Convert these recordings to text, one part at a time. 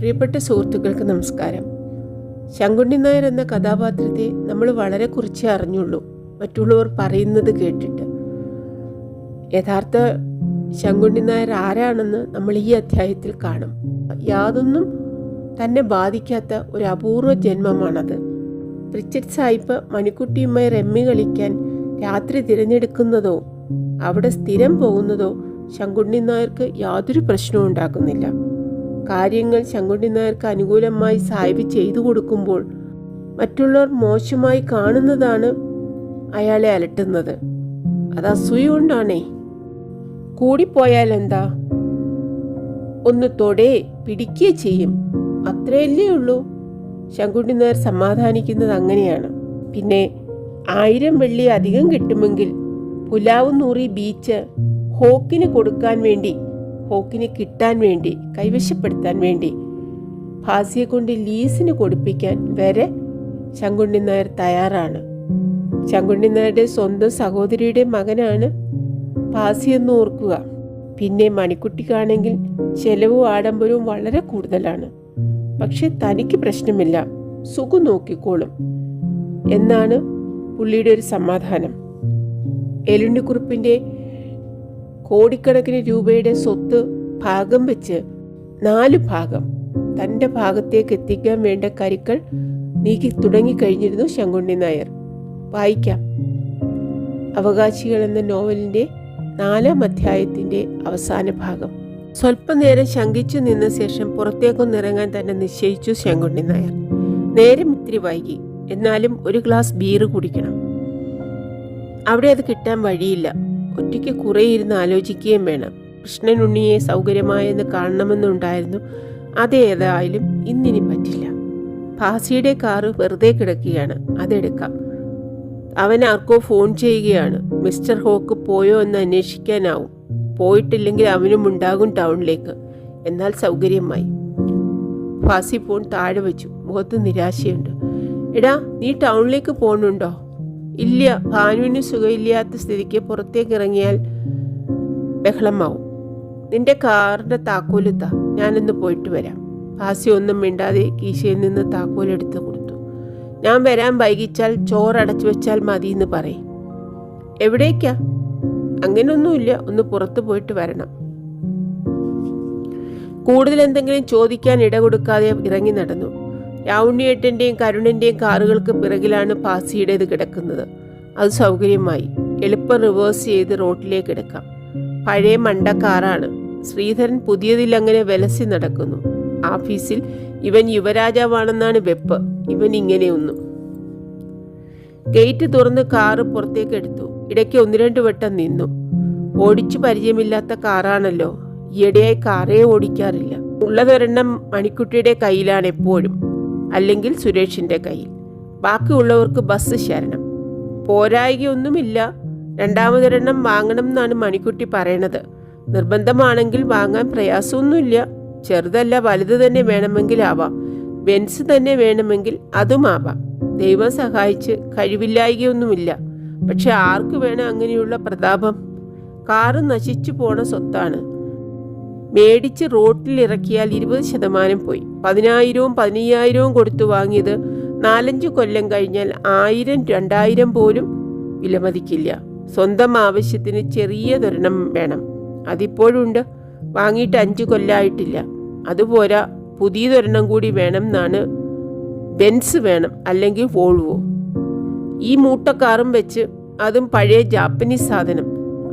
പ്രിയപ്പെട്ട സുഹൃത്തുക്കൾക്ക് നമസ്കാരം. ശങ്കുണ്ണി നായർ എന്ന കഥാപാത്രത്തെ നമ്മൾ വളരെ കുറച്ചേ അറിഞ്ഞുള്ളൂ, മറ്റുള്ളവർ പറയുന്നത് കേട്ടിട്ട്. യഥാർത്ഥ ശങ്കുണ്ണി നായർ ആരാണെന്ന് നമ്മൾ ഈ അധ്യായത്തിൽ കാണും. യാതൊന്നും തന്നെ ബാധിക്കാത്ത ഒരു അപൂർവ ജന്മമാണത്. പ്രിച്ചറ്റ് സാഹിബ് മണിക്കുട്ടിയുമായി റമ്മി കളിക്കാൻ രാത്രി തിരഞ്ഞെടുക്കുന്നതോ അവിടെ സ്ഥിരം പോകുന്നതോ ശങ്കുണ്ണി നായർക്ക് യാതൊരു പ്രശ്നവും ഉണ്ടാക്കുന്നില്ല. കാര്യങ്ങൾ ശങ്കുണ്ണി നായർക്ക് അനുകൂലമായി സാഹിബ് ചെയ്തു കൊടുക്കുമ്പോൾ മറ്റുള്ളവർ മോശമായി കാണുന്നതാണ് അയാളെ അലട്ടുന്നത്. അത് അസൂയ കൊണ്ടാണേ. കൂടിപ്പോയാൽ എന്താ, ഒന്ന് തൊടേ പിടിക്കുകയും ചെയ്യും, അത്രയല്ലേ ഉള്ളൂ. ശങ്കുണ്ണി നായർ സമാധാനിക്കുന്നത് അങ്ങനെയാണ്. പിന്നെ 1000 വെള്ളി അധികം കിട്ടുമെങ്കിൽ പുലാവ് നൂറി ബീച്ച് ഹോക്കിന് കൊടുക്കാൻ വേണ്ടി, ഹോക്കിന് കിട്ടാൻ വേണ്ടി, കൈവശപ്പെടുത്താൻ വേണ്ടി ഭാസിയെ കൊണ്ട് ലീസിന് കൊടുപ്പിക്കാൻ വരെ ശങ്കുണ്ണി നായർ തയ്യാറാണ്. ശങ്കുണ്ണി നായരുടെ സ്വന്തം സഹോദരിയുടെ മകനാണ് ഭാസിയെന്ന് ഓർക്കുക. പിന്നെ മണിക്കുട്ടിക്കാണെങ്കിൽ ചെലവും ആഡംബരവും വളരെ കൂടുതലാണ്. പക്ഷെ തനിക്ക് പ്രശ്നമില്ല, സുഖം നോക്കിക്കോളും എന്നാണ് പുള്ളിയുടെ ഒരു സമാധാനം. എലുണ്ണിക്കുറുപ്പിൻ്റെ കോടിക്കണക്കിന് രൂപയുടെ സ്വത്ത് ഭാഗം വെച്ച് 4 ഭാഗം തൻ്റെ ഭാഗത്തേക്ക് എത്തിക്കാൻ വേണ്ട കരുക്കൾ നീക്കി തുടങ്ങിക്കഴിഞ്ഞിരുന്നു ശങ്കുണ്ണി നായർ. വായിക്കാം. അവകാശികൾ എന്ന നോവലിൻ്റെ 4ാം അധ്യായത്തിൻ്റെ അവസാന ഭാഗം. സ്വല്പനേരം ശങ്കിച്ചു നിന്ന ശേഷം പുറത്തേക്കൊന്നിറങ്ങാൻ തന്നെ നിശ്ചയിച്ചു ശങ്കുണ്ണി നായർ. നേരം ഇത്തിരി വൈകി, എന്നാലും ഒരു ഗ്ലാസ് ബീർ കുടിക്കണം. അവിടെ അത് കിട്ടാൻ വഴിയില്ല. ഒറ്റയ്ക്ക് കുറേ ഇരുന്ന് ആലോചിക്കുകയും വേണം. കൃഷ്ണനുണ്ണിയെ സൗകര്യമായെന്ന് കാണണമെന്നുണ്ടായിരുന്നു. അതേതായാലും ഇന്നിനി പറ്റില്ല. ഭാസിയുടെ കാറ് വെറുതെ കിടക്കുകയാണ്, അതെടുക്കാം. അവൻ ആർക്കോ ഫോൺ ചെയ്യുകയാണ്. മിസ്റ്റർ ഹോക്ക് പോയോ എന്ന് അന്വേഷിക്കാനാവും. പോയിട്ടില്ലെങ്കിൽ അവനും ഉണ്ടാകും ടൗണിലേക്ക്. എന്നാൽ സൗകര്യമായി. ഭാസി ഫോൺ താഴെ വെച്ചു. മുഖത്ത് നിരാശയുണ്ട്. എടാ, നീ ടൗണിലേക്ക് പോകുന്നുണ്ടോ? ഇല്ല, ഭാനുവിന് സുഖമില്ലാത്ത സ്ഥിതിക്ക് പുറത്തേക്ക് ഇറങ്ങിയാൽ ബഹളമാവും. നിന്റെ കാറിൻ്റെ താക്കോലെത്താ, ഞാനൊന്ന് പോയിട്ട് വരാം. ഭാസി ഒന്നും മിണ്ടാതെ കീശയിൽ നിന്ന് താക്കോലെടുത്ത് കൊടുത്തു. ഞാൻ വരാൻ വൈകിച്ചാൽ ചോറടച്ചു വെച്ചാൽ മതി എന്ന് പറയും. എവിടേക്കാ? അങ്ങനെയൊന്നുമില്ല, ഒന്ന് പുറത്തു പോയിട്ട് വരണം. കൂടുതൽ എന്തെങ്കിലും ചോദിക്കാൻ ഇട കൊടുക്കാതെ ഇറങ്ങി നടന്നു. രാവുണ്ണിയേട്ടൻ്റെയും കരുണൻ്റെയും കാറുകൾക്ക് പിറകിലാണ് ഭാസിയുടേത് കിടക്കുന്നത്. അത് സൗകര്യമായി. എളുപ്പം റിവേഴ്സ് ചെയ്ത് റോഡിലേക്ക് എടുക്കാം. പഴയ മണ്ട കാറാണ്. ശ്രീധരൻ പുതിയതിൽ അങ്ങനെ വിലസി നടക്കുന്നു. ഓഫീസിൽ ഇവൻ യുവരാജാവാണെന്നാണ് വെപ്പ്. ഇവൻ ഇങ്ങനെയൊന്നും. ഗേറ്റ് തുറന്ന് കാറ് പുറത്തേക്ക് എടുത്തു. ഇടയ്ക്ക് 1-2 വട്ടം നിന്നു. ഓടിച്ചു പരിചയമില്ലാത്ത കാറാണല്ലോ. ഈയിടെയായി കാറേ ഓടിക്കാറില്ല. ഉള്ളതൊരെണ്ണം മണിക്കുട്ടിയുടെ കയ്യിലാണ് എപ്പോഴും, അല്ലെങ്കിൽ സുരേഷിൻ്റെ കയ്യിൽ. ബാക്കിയുള്ളവർക്ക് ബസ് ശരണം. പോരായികയൊന്നുമില്ല. 2ാമതൊരെണ്ണം വാങ്ങണം എന്നാണ് മണിക്കുട്ടി പറയണത്. നിർബന്ധമാണെങ്കിൽ വാങ്ങാൻ പ്രയാസമൊന്നുമില്ല. ചെറുതല്ല, വലുത് തന്നെ വേണമെങ്കിലാവാം. ബെൻസ് തന്നെ വേണമെങ്കിൽ അതുമാവാം. ദൈവം സഹായിച്ച് കഴിവില്ലായികയൊന്നുമില്ല. പക്ഷെ ആർക്ക് വേണം അങ്ങനെയുള്ള പ്രതാപം? കാറ് നശിച്ചു പോണ സ്വത്താണ്. മേടിച്ച് റോട്ടിൽ ഇറക്കിയാൽ 20% പോയി. 10,000-വും 15,000-വും കൊടുത്തു വാങ്ങിയത് 4-5 കൊല്ലം കഴിഞ്ഞാൽ 1,000-2,000 പോലും വിലമതിക്കില്ല. സ്വന്തം ആവശ്യത്തിന് ചെറിയതൊരെണ്ണം വേണം. അതിപ്പോഴുണ്ട്. വാങ്ങിയിട്ട് 5 കൊല്ലമായിട്ടില്ല. അതുപോരാ, പുതിയതൊരെണ്ണം കൂടി വേണം എന്നാണ്. ബെൻസ് വേണം, അല്ലെങ്കിൽ വോൾവോ. ഈ മൂട്ടക്കാറും വെച്ച്, അതും പഴയ ജാപ്പനീസ് സാധനം,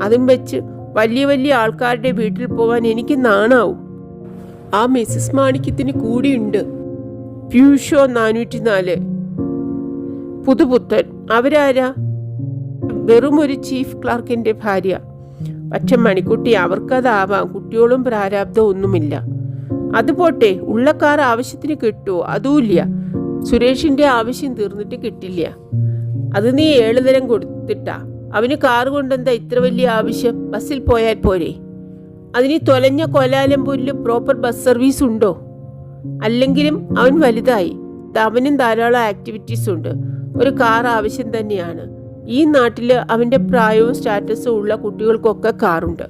അതും വെച്ച് വലിയ വലിയ ആൾക്കാരുടെ വീട്ടിൽ പോവാൻ എനിക്ക് നാണാവും. ആ മിസ്സസ് മാണിക്യത്തിന് കൂടിയുണ്ട്. ഫ്യൂഷോ 404 പുതുപുത്തൻ. അവരാരാ? വെറും ഒരു ചീഫ് ക്ലർക്കിന്റെ ഭാര്യ. പക്ഷെ മണിക്കുട്ടി, അവർക്കതാവാം. കുട്ടികളും പ്രാരാബ്ദവും ഒന്നുമില്ല. അതുപോട്ടെ, ഉള്ള കാർ ആവശ്യത്തിന് കിട്ടുമോ? അതുമില്ല. സുരേഷിന്റെ ആവശ്യം തീർന്നിട്ട് കിട്ടില്ല. അത് നീ 7 തരം കൊടുത്തിട്ടാ. അവന് കാറ് കൊണ്ടെന്താ ഇത്ര വലിയ ആവശ്യം? ബസ്സിൽ പോയാൽ പോരെ? അതിന് തൊലഞ്ഞ കോലാലംപൂരിൽ പ്രോപ്പർ ബസ് സർവീസ് ഉണ്ടോ? അല്ലെങ്കിലും അവൻ വലുതായി. അവനും ധാരാളം ആക്ടിവിറ്റീസ് ഉണ്ട്. ഒരു കാർ ആവശ്യം തന്നെയാണ്. ഈ നാട്ടിൽ അവൻ്റെ പ്രായവും സ്റ്റാറ്റസും ഉള്ള കുട്ടികൾക്കൊക്കെ കാറുണ്ട്.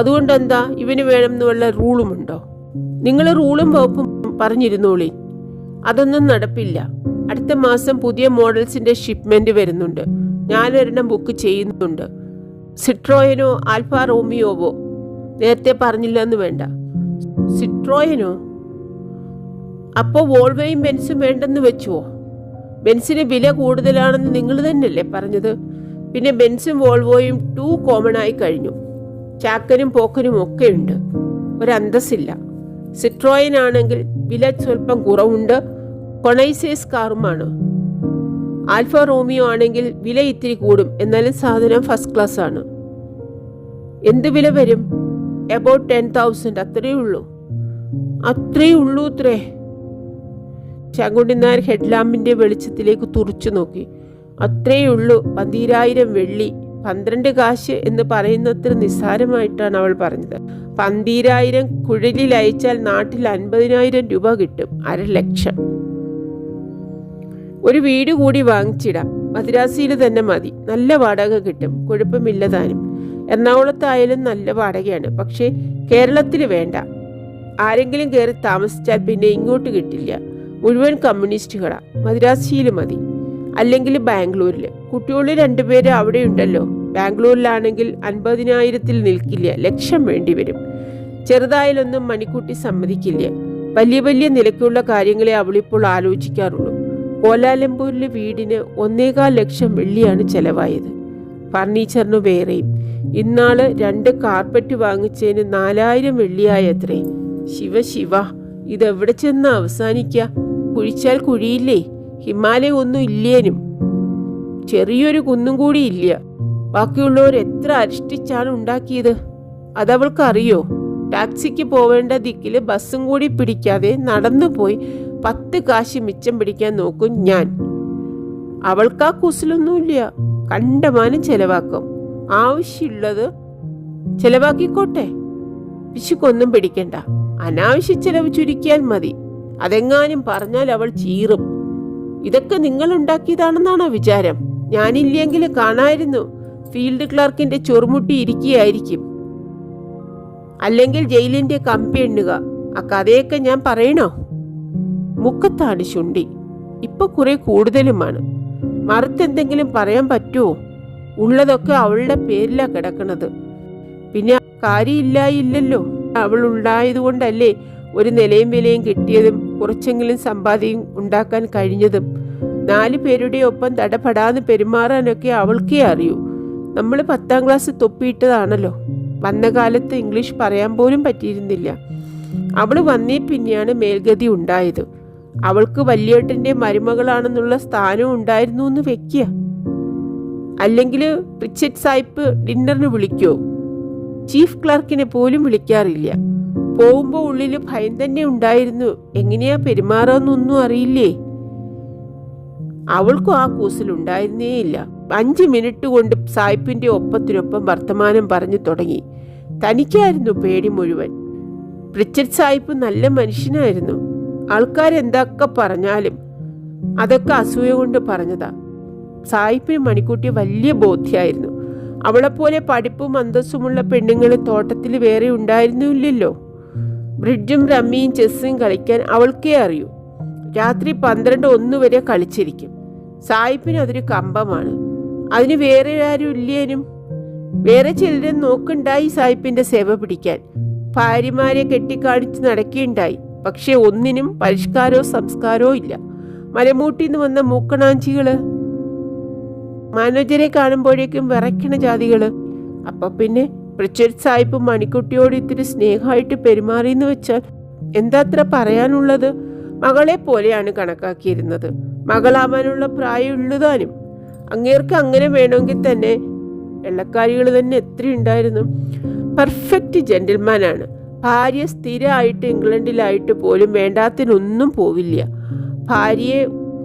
അതുകൊണ്ടെന്താ ഇവന് വേണം എന്നുള്ള റൂളുമുണ്ടോ? നിങ്ങൾ റൂളും വകുപ്പും പറഞ്ഞിരുന്നോളി. അതൊന്നും നടപ്പില്ല. അടുത്ത മാസം പുതിയ മോഡൽസിന്റെ ഷിപ്മെന്റ് വരുന്നുണ്ട്. ഞാനൊരെണ്ണം ബുക്ക് ചെയ്യുന്നുണ്ട്. സിട്രോയനോ ആൽഫ റോമിയോവോ. നേരത്തെ പറഞ്ഞില്ലെന്ന് വേണ്ട. സിട്രോയനോ? അപ്പോൾ വോൾവോയും ബെൻസും വേണ്ടെന്ന് വെച്ചുവോ? ബെൻസിന് വില കൂടുതലാണെന്ന് നിങ്ങൾ തന്നെയല്ലേ പറഞ്ഞത്? പിന്നെ ബെൻസും വോൾവോയും ടു കോമൺ ആയി കഴിഞ്ഞു. ചാക്കനും പോക്കനും ഒക്കെ ഉണ്ട്. ഒരന്തസ്സില്ല. സിട്രോയൻ ആണെങ്കിൽ വില സ്വല്പം കുറവുണ്ട്. കൊണൈസേസ് കാറുമാണ്. ആൽഫ റോമിയോ ആണെങ്കിൽ വില ഇത്തിരി കൂടും, എന്നാലും സാധനം ഫസ്റ്റ് ക്ലാസ് ആണ്. എന്ത് വില വരും? അബൌട്ട് 10,000. അത്രയേ ഉള്ളൂ അത്രേ. ശങ്കുണ്ണി നായർ ഹെഡ്ലാമ്പിന്റെ വെളിച്ചത്തിലേക്ക് തുറച്ചു നോക്കി. അത്രയേ ഉള്ളൂ. 12,000 വെള്ളി. 12 കാശ് എന്ന് പറയുന്നത്ര നിസ്സാരമായിട്ടാണ് അവൾ പറഞ്ഞത്. 12,000 കുഴലിൽ അയച്ചാൽ നാട്ടിൽ 50,000 രൂപ കിട്ടും. 1,00,000. ഒരു വീട് കൂടി വാങ്ങിച്ചിടാം. മദ്രാസിയിൽ തന്നെ മതി. നല്ല വാടക കിട്ടും. കുഴപ്പമില്ല താനും. എറണാകുളത്തായാലും നല്ല വാടകയാണ്. പക്ഷേ കേരളത്തിൽ വേണ്ട. ആരെങ്കിലും കയറി താമസിച്ചാൽ പിന്നെ ഇങ്ങോട്ട് കിട്ടില്ല. മുഴുവൻ കമ്മ്യൂണിസ്റ്റുകളാ. മദ്രാസിയിൽ മതി. അല്ലെങ്കിൽ ബാംഗ്ലൂരിൽ. കുട്ടികളിൽ 2 പേര് അവിടെ ഉണ്ടല്ലോ. ബാംഗ്ലൂരിലാണെങ്കിൽ 50,000 നിൽക്കില്ല. 1,00,000 വേണ്ടി വരും. ചെറുതായാലൊന്നും മണിക്കുട്ടി സമ്മതിക്കില്ല. വലിയ വലിയ നിലയ്ക്കുള്ള കാര്യങ്ങളെ അവളിപ്പോൾ ആലോചിക്കാറുള്ളൂ. കോലാലംപൂരിലെ വീടിന് 1,15,00,000 വെള്ളിയാണ് ചെലവായത്. ഫർണിച്ചറിന് വേറെയും. ഇന്നാള് 2 കാർപ്പറ്റ് വാങ്ങിച്ചതിന് 4,000 വെള്ളിയായത്രേ. ശിവ, ഇതെവിടെ ചെന്ന് അവസാനിക്കുക? കുഴിച്ചാൽ കുഴിയില്ലേ? ഹിമാലയം ഒന്നും ഇല്ലേനും. ചെറിയൊരു കുന്നും കൂടി ഇല്ല. ബാക്കിയുള്ളവർ എത്ര അരിഷ്ടിച്ചാണ് ഉണ്ടാക്കിയത്? അതവൾക്കറിയോ? ടാക്സിക്ക് പോവേണ്ട ദിക്കിൽ ബസ്സും കൂടി പിടിക്കാതെ നടന്നു പോയി 10 കാശ് മിച്ചം പിടിക്കാൻ നോക്കും ഞാൻ. അവൾക്കാ കുസലൊന്നുമില്ല. കണ്ടമാനം ചെലവാക്കും. ആവശ്യമുള്ളത് ചെലവാക്കിക്കോട്ടെ. പിശുക്കൊന്നും പിടിക്കണ്ട. അനാവശ്യ ചെലവ് ചുരുക്കിയാൽ മതി. അതെങ്ങാനും പറഞ്ഞാൽ അവൾ ചീറും. ഇതൊക്കെ നിങ്ങൾ ഉണ്ടാക്കിയതാണെന്നാണോ വിചാരം? ഞാനില്ലെങ്കിൽ കാണായിരുന്നു. ഫീൽഡ് ക്ലർക്കിന്റെ ചൊറുമുട്ടി ഇരിക്കുകയായിരിക്കും. അല്ലെങ്കിൽ ജയിലിന്റെ കമ്പി എണ്ണുക. ആ കഥയൊക്കെ ഞാൻ പറയണോ? മുക്കത്താണ് ശുണ്ടി. ഇപ്പൊ കുറെ കൂടുതലുമാണ്. മറുത്തെന്തെങ്കിലും പറയാൻ പറ്റുമോ? ഉള്ളതൊക്കെ അവളുടെ പേരിലാ കിടക്കണത്. പിന്നെ കാര്യമില്ലായില്ലല്ലോ. അവൾ ഉണ്ടായതുകൊണ്ടല്ലേ ഒരു നിലയും വിലയും കിട്ടിയതും കുറച്ചെങ്കിലും സമ്പാദ്യം ഉണ്ടാക്കാൻ കഴിഞ്ഞതും. 4 പേരുടെ ഒപ്പം തടപെടാന്ന് പെരുമാറാനൊക്കെ അവൾക്കേ അറിയൂ. നമ്മൾ 10ാം ക്ലാസ് തൊപ്പിയിട്ടതാണല്ലോ. വന്ന കാലത്ത് ഇംഗ്ലീഷ് പറയാൻ പോലും പറ്റിയിരുന്നില്ല. അവൾ വന്നേ പിന്നെയാണ് മേൽഗതി ഉണ്ടായത്. അവൾക്ക് വല്യേട്ടൻ്റെ മരുമകളാണെന്നുള്ള സ്ഥാനവും ഉണ്ടായിരുന്നു എന്ന് വെക്കുക. അല്ലെങ്കിൽ റിച്ചർഡ് സാഹിബ് ഡിന്നറിന് വിളിക്കോ? ചീഫ് ക്ലർക്കിനെ പോലും വിളിക്കാറില്ല. പോകുമ്പോൾ ഉള്ളിൽ ഭയം തന്നെ ഉണ്ടായിരുന്നു. എങ്ങനെയാ പെരുമാറാന്നൊന്നും അറിയില്ലേ. അവൾക്കും ആ കൂസലുണ്ടായിരുന്നേയില്ല. 5 മിനിറ്റ് കൊണ്ട് സായിപ്പിന്റെ ഒപ്പത്തിനൊപ്പം വർത്തമാനം പറഞ്ഞു തുടങ്ങി. തനിക്കായിരുന്നു പേടി മുഴുവൻ. റിച്ചർഡ് സാഹിബ് നല്ല മനുഷ്യനായിരുന്നു. ആൾക്കാരെന്തൊക്കെ പറഞ്ഞാലും അതൊക്കെ അസൂയ കൊണ്ട് പറഞ്ഞതാ. സായിപ്പിന് മണിക്കുട്ടി വലിയ ബോധ്യായിരുന്നു. അവളെപ്പോലെ പഠിപ്പും അന്തസ്സുമുള്ള പെണ്ണുങ്ങൾ തോട്ടത്തിൽ വേറെ ഉണ്ടായിരുന്നില്ലല്ലോ. ബ്രിഡ്ജും റമ്മിയും ചെസ്സും കളിക്കാൻ അവൾക്കേ അറിയൂ. രാത്രി 12-1 വരെ കളിച്ചിരിക്കും. സായിപ്പിന് അതൊരു കമ്പമാണ്. അതിന് വേറെ ആരും ഇല്ലേനും. വേറെ ചിലരും നോക്കുണ്ടായി സായിപ്പിന്റെ സേവ പിടിക്കാൻ. ഭാര്യമാരെ കെട്ടിക്കാണിച്ച് നടക്കുകയുണ്ടായി. പക്ഷെ ഒന്നിനും പരിഷ്കാരോ സംസ്കാരോ ഇല്ല. മലമൂട്ടിന്ന് വന്ന മൂക്കണാഞ്ചികള്, മാനേജരെ കാണുമ്പോഴേക്കും വിറയ്ക്കണ ജാതികള്. അപ്പൊ പിന്നെ റിച്ചർഡ് സാഹിബ് മണിക്കുട്ടിയോട് ഇത്തിരി സ്നേഹമായിട്ട് പെരുമാറിയെന്ന് വെച്ചാൽ എന്താ അത്ര പറയാനുള്ളത്? മകളെ പോലെയാണ് കണക്കാക്കിയിരുന്നത്. മകളാവാനുള്ള പ്രായമുള്ളതാനും. അങ്ങേർക്ക് അങ്ങനെ വേണമെങ്കിൽ തന്നെ വെള്ളക്കാരികൾ തന്നെ എത്രയുണ്ടായിരുന്നു. പെർഫെക്റ്റ് ജെന്റിൽമാനാണ്. ഭാര്യ സ്ഥിരമായിട്ട് ഇംഗ്ലണ്ടിലായിട്ട് പോലും വേണ്ടാത്തിനൊന്നും പോവില്ല. ഭാര്യയെ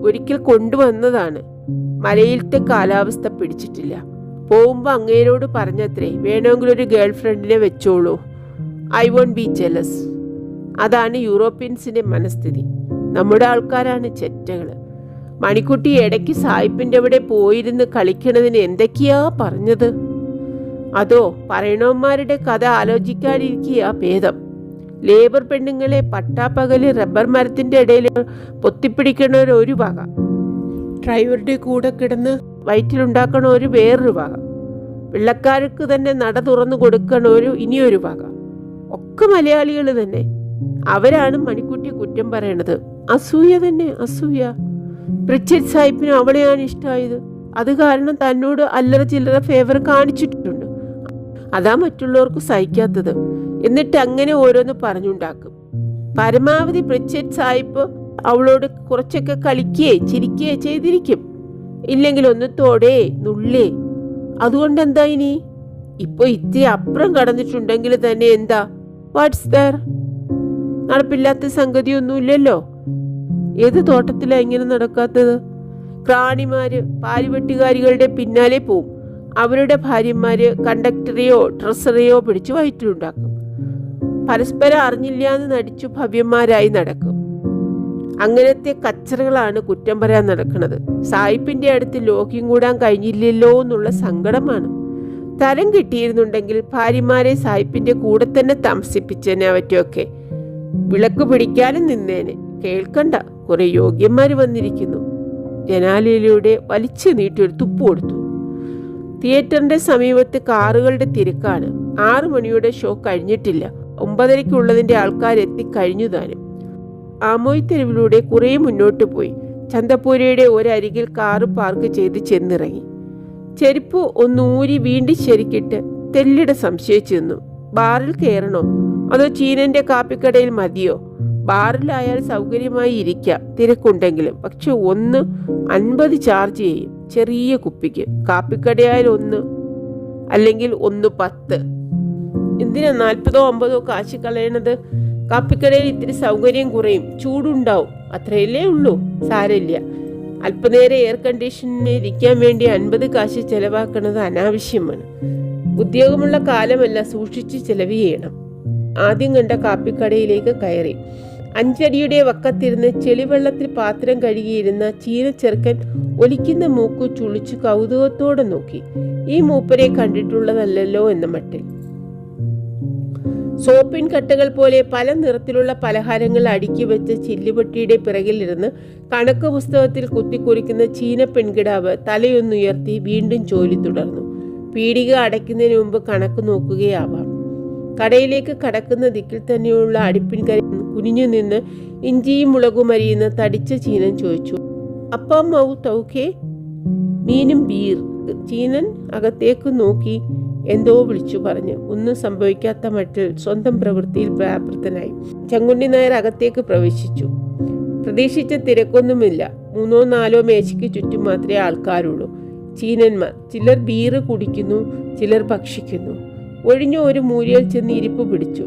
ഒരിക്കൽ കൊണ്ടുവന്നതാണ്. മലയിലത്തെ കാലാവസ്ഥ പിടിച്ചിട്ടില്ല. പോകുമ്പോൾ അങ്ങേരോട് പറഞ്ഞത്രേ, വേണമെങ്കിൽ ഒരു ഗേൾ ഫ്രണ്ടിനെ വെച്ചോളൂ. I won't be jealous. അതാണ് യൂറോപ്യൻസിന്റെ മനസ്ഥിതി. നമ്മുടെ ആൾക്കാരാണ് ചെറ്റകൾ. മണിക്കുട്ടി ഇടയ്ക്ക് സായിപ്പിന്റെ അവിടെ പോയിരുന്ന് കളിക്കണതിന് എന്തൊക്കെയാ പറഞ്ഞത്? അതോ പറയണവന്മാരുടെ കഥ ആലോചിക്കാതിരിക്കുക ഭേദം. ലേബർ പെണ്ണുങ്ങളെ പട്ടാപ്പകല് റബ്ബർ മരത്തിന്റെ ഇടയിൽ പൊത്തിപ്പിടിക്കണ ഒരു വക, ഡ്രൈവറുടെ കൂടെ കിടന്ന് വയറ്റിലുണ്ടാക്കണ ഒരു വേറൊരു വക, വെള്ളക്കാർക്ക് തന്നെ നട തുറന്നു കൊടുക്കണ ഇനിയൊരു വക, ഒക്കെ മലയാളികൾ തന്നെ. അവരാണ് മണിക്കുട്ടിയെ കുറ്റം പറയണത്. അസൂയ തന്നെ, അസൂയ. പ്രിച്ചഡ് സാഹിബിന് അവളെയാണ് ഇഷ്ടമായത്. അത് കാരണം തന്നോട് അല്ലറ ചില്ലറ ഫേവർ കാണിച്ചിട്ടുണ്ട്. അതാ മറ്റുള്ളവർക്ക് സഹിക്കാത്തത്. എന്നിട്ട് അങ്ങനെ ഓരോന്ന് പറഞ്ഞുണ്ടാക്കും. പരമാവധി പ്രിച്ചഡ് സാഹിബ് അവളോട് കുറച്ചൊക്കെ കളിക്കുകയെ ചിരിക്കുകയെ ചെയ്തിരിക്കും. ഇല്ലെങ്കിൽ ഒന്ന് തൊടേ നുള്ളേ. അതുകൊണ്ട് എന്താ ഇനി? ഇപ്പൊ ഇത്തിരി അപ്പുറം കടന്നിട്ടുണ്ടെങ്കിൽ തന്നെ എന്താ, വാട്ട്സ് ദർ? നടപ്പില്ലാത്ത സംഗതിയൊന്നുമില്ലല്ലോ. ഏത് തോട്ടത്തിലാ ഇങ്ങനെ നടക്കാത്തത്? പ്രാണിമാര് പാലുവെട്ടുകാരികളുടെ പിന്നാലെ പോവും. അവരുടെ ഭാര്യമാര് കണ്ടക്ടറെയോ ഡ്രസ്സറെയോ പിടിച്ചു വയറ്റിലുണ്ടാക്കും. പരസ്പരം അറിഞ്ഞില്ല എന്ന് നടിച്ചു ഭവ്യന്മാരായി നടക്കും. അങ്ങനത്തെ കച്ചറകളാണ് കുറ്റം പറയാൻ നടക്കുന്നത്. സായിപ്പിന്റെ അടുത്ത് ലോക്യം കൂടാൻ കഴിഞ്ഞില്ലല്ലോ എന്നുള്ള സങ്കടമാണ്. തരം കിട്ടിയിരുന്നുണ്ടെങ്കിൽ ഭാര്യമാരെ സായിപ്പിന്റെ കൂടെ തന്നെ താമസിപ്പിച്ചേനെ. അവറ്റൊക്കെ വിളക്ക് പിടിക്കാനും നിന്നേനെ. കേൾക്കണ്ട, കുറെ യോഗ്യന്മാര് വന്നിരിക്കുന്നു. ജനാലയിലൂടെ വലിച്ചു നീട്ടിയൊരു തുപ്പ് കൊടുത്തു. തിയേറ്ററിന്റെ സമീപത്ത് കാറുകളുടെ തിരക്കാണ്. 6 മണിയുടെ ഷോ കഴിഞ്ഞിട്ടില്ല. 9:30-ക്കുള്ളതിന്റെ ആൾക്കാരെത്തി കഴിഞ്ഞു താനും. ആമോയ് തെരുവിലൂടെ കുറെ മുന്നോട്ട് പോയി ചന്തപ്പൂരയുടെ ഒരരികിൽ കാറ് പാർക്ക് ചെയ്ത് ചെന്നിറങ്ങി. ചെരുപ്പ് ഒന്ന് ഊരി വീണ്ടും ശരിക്കിട്ട് തെല്ലിട സംശയിച്ചു നിന്നു. ബാറിൽ കയറണോ അതോ ചീനന്റെ കാപ്പിക്കടയിൽ മതിയോ? ബാറിലായാൽ സൗകര്യമായി ഇരിക്കാം, തിരക്കുണ്ടെങ്കിലും. പക്ഷെ 1.50 ചാർജ് ചെയ്യും ചെറിയ കുപ്പിക്ക്. കാപ്പിക്കടയായാൽ 1 അല്ലെങ്കിൽ 1.10. എന്തിനാ 40-ഓ 50-ഓ കാശ് കളയണത്? കാപ്പിക്കടയിൽ ഇത്തിരി സൗകര്യം കുറയും, ചൂടുണ്ടാവും, അത്രയല്ലേ ഉള്ളൂ. സാരമില്ല. അല്പനേരം എയർ കണ്ടീഷനിൽ ഇരിക്കാൻ വേണ്ടി 50 കാശ് ചെലവാക്കുന്നത് അനാവശ്യമാണ്. ഉദ്യോഗമുള്ള കാലമല്ല, സൂക്ഷിച്ച് ചെലവ് ചെയ്യണം. ആദ്യം കണ്ട കാപ്പിക്കടയിലേക്ക് കയറി. 5 അടിയുടെ വക്കത്തിരുന്ന് ചെളിവെള്ളത്തിൽ പാത്രം കഴുകിയിരുന്ന ചീനച്ചെറുക്കൻ ഒലിക്കുന്ന മൂക്കു ചുളിച്ചു കൗതുകത്തോടെ നോക്കി. ഈ മൂപ്പരെ കണ്ടിട്ടുള്ളതല്ലോ എന്ന മട്ടിൽ. സോപ്പിൻ കട്ടകൾ പോലെ പല നിറത്തിലുള്ള പലഹാരങ്ങൾ അടുക്കി വെച്ച ചില്ലുപെട്ടിയുടെ പിറകിലിരുന്ന് കണക്ക് പുസ്തകത്തിൽ കുത്തിക്കുറിക്കുന്ന ചീന പെൺകിടാവ് തലയൊന്നുയർത്തി വീണ്ടും ജോലി തുടർന്നു. പീടിക അടയ്ക്കുന്നതിന് മുമ്പ് കണക്ക് നോക്കുകയാവാം. കടയിലേക്ക് കടക്കുന്ന ദിക്കിൽ തന്നെയുള്ള അടുപ്പിൻകര കുനിഞ്ഞു നിന്ന് ഇഞ്ചിയും മുളകും അരിയുന്ന തടിച്ച ചീനൻ ചോദിച്ചു, അപ്പം മൗ തൗക്കേ? മീനും ബീർ. ചീനൻ അകത്തേക്ക് നോക്കി എന്തോ വിളിച്ചു പറഞ്ഞ് ഒന്നും സംഭവിക്കാത്ത മട്ടിൽ സ്വന്തം പ്രവൃത്തിയിൽ വ്യാപൃതനായി. ചങ്കുണ്ണി നായർ അകത്തേക്ക് പ്രവേശിച്ചു. പ്രതീക്ഷിച്ച തിരക്കൊന്നുമില്ല. 3-4 മേശയ്ക്ക് ചുറ്റും മാത്രമേ ആൾക്കാരുള്ളൂ. ചീനന്മാർ. ചിലർ ബീറ് കുടിക്കുന്നു, ചിലർ ഭക്ഷിക്കുന്നു. ഒഴിഞ്ഞ ഒരു മൂലയിൽ ചെന്ന് ഇരിപ്പ് പിടിച്ചു.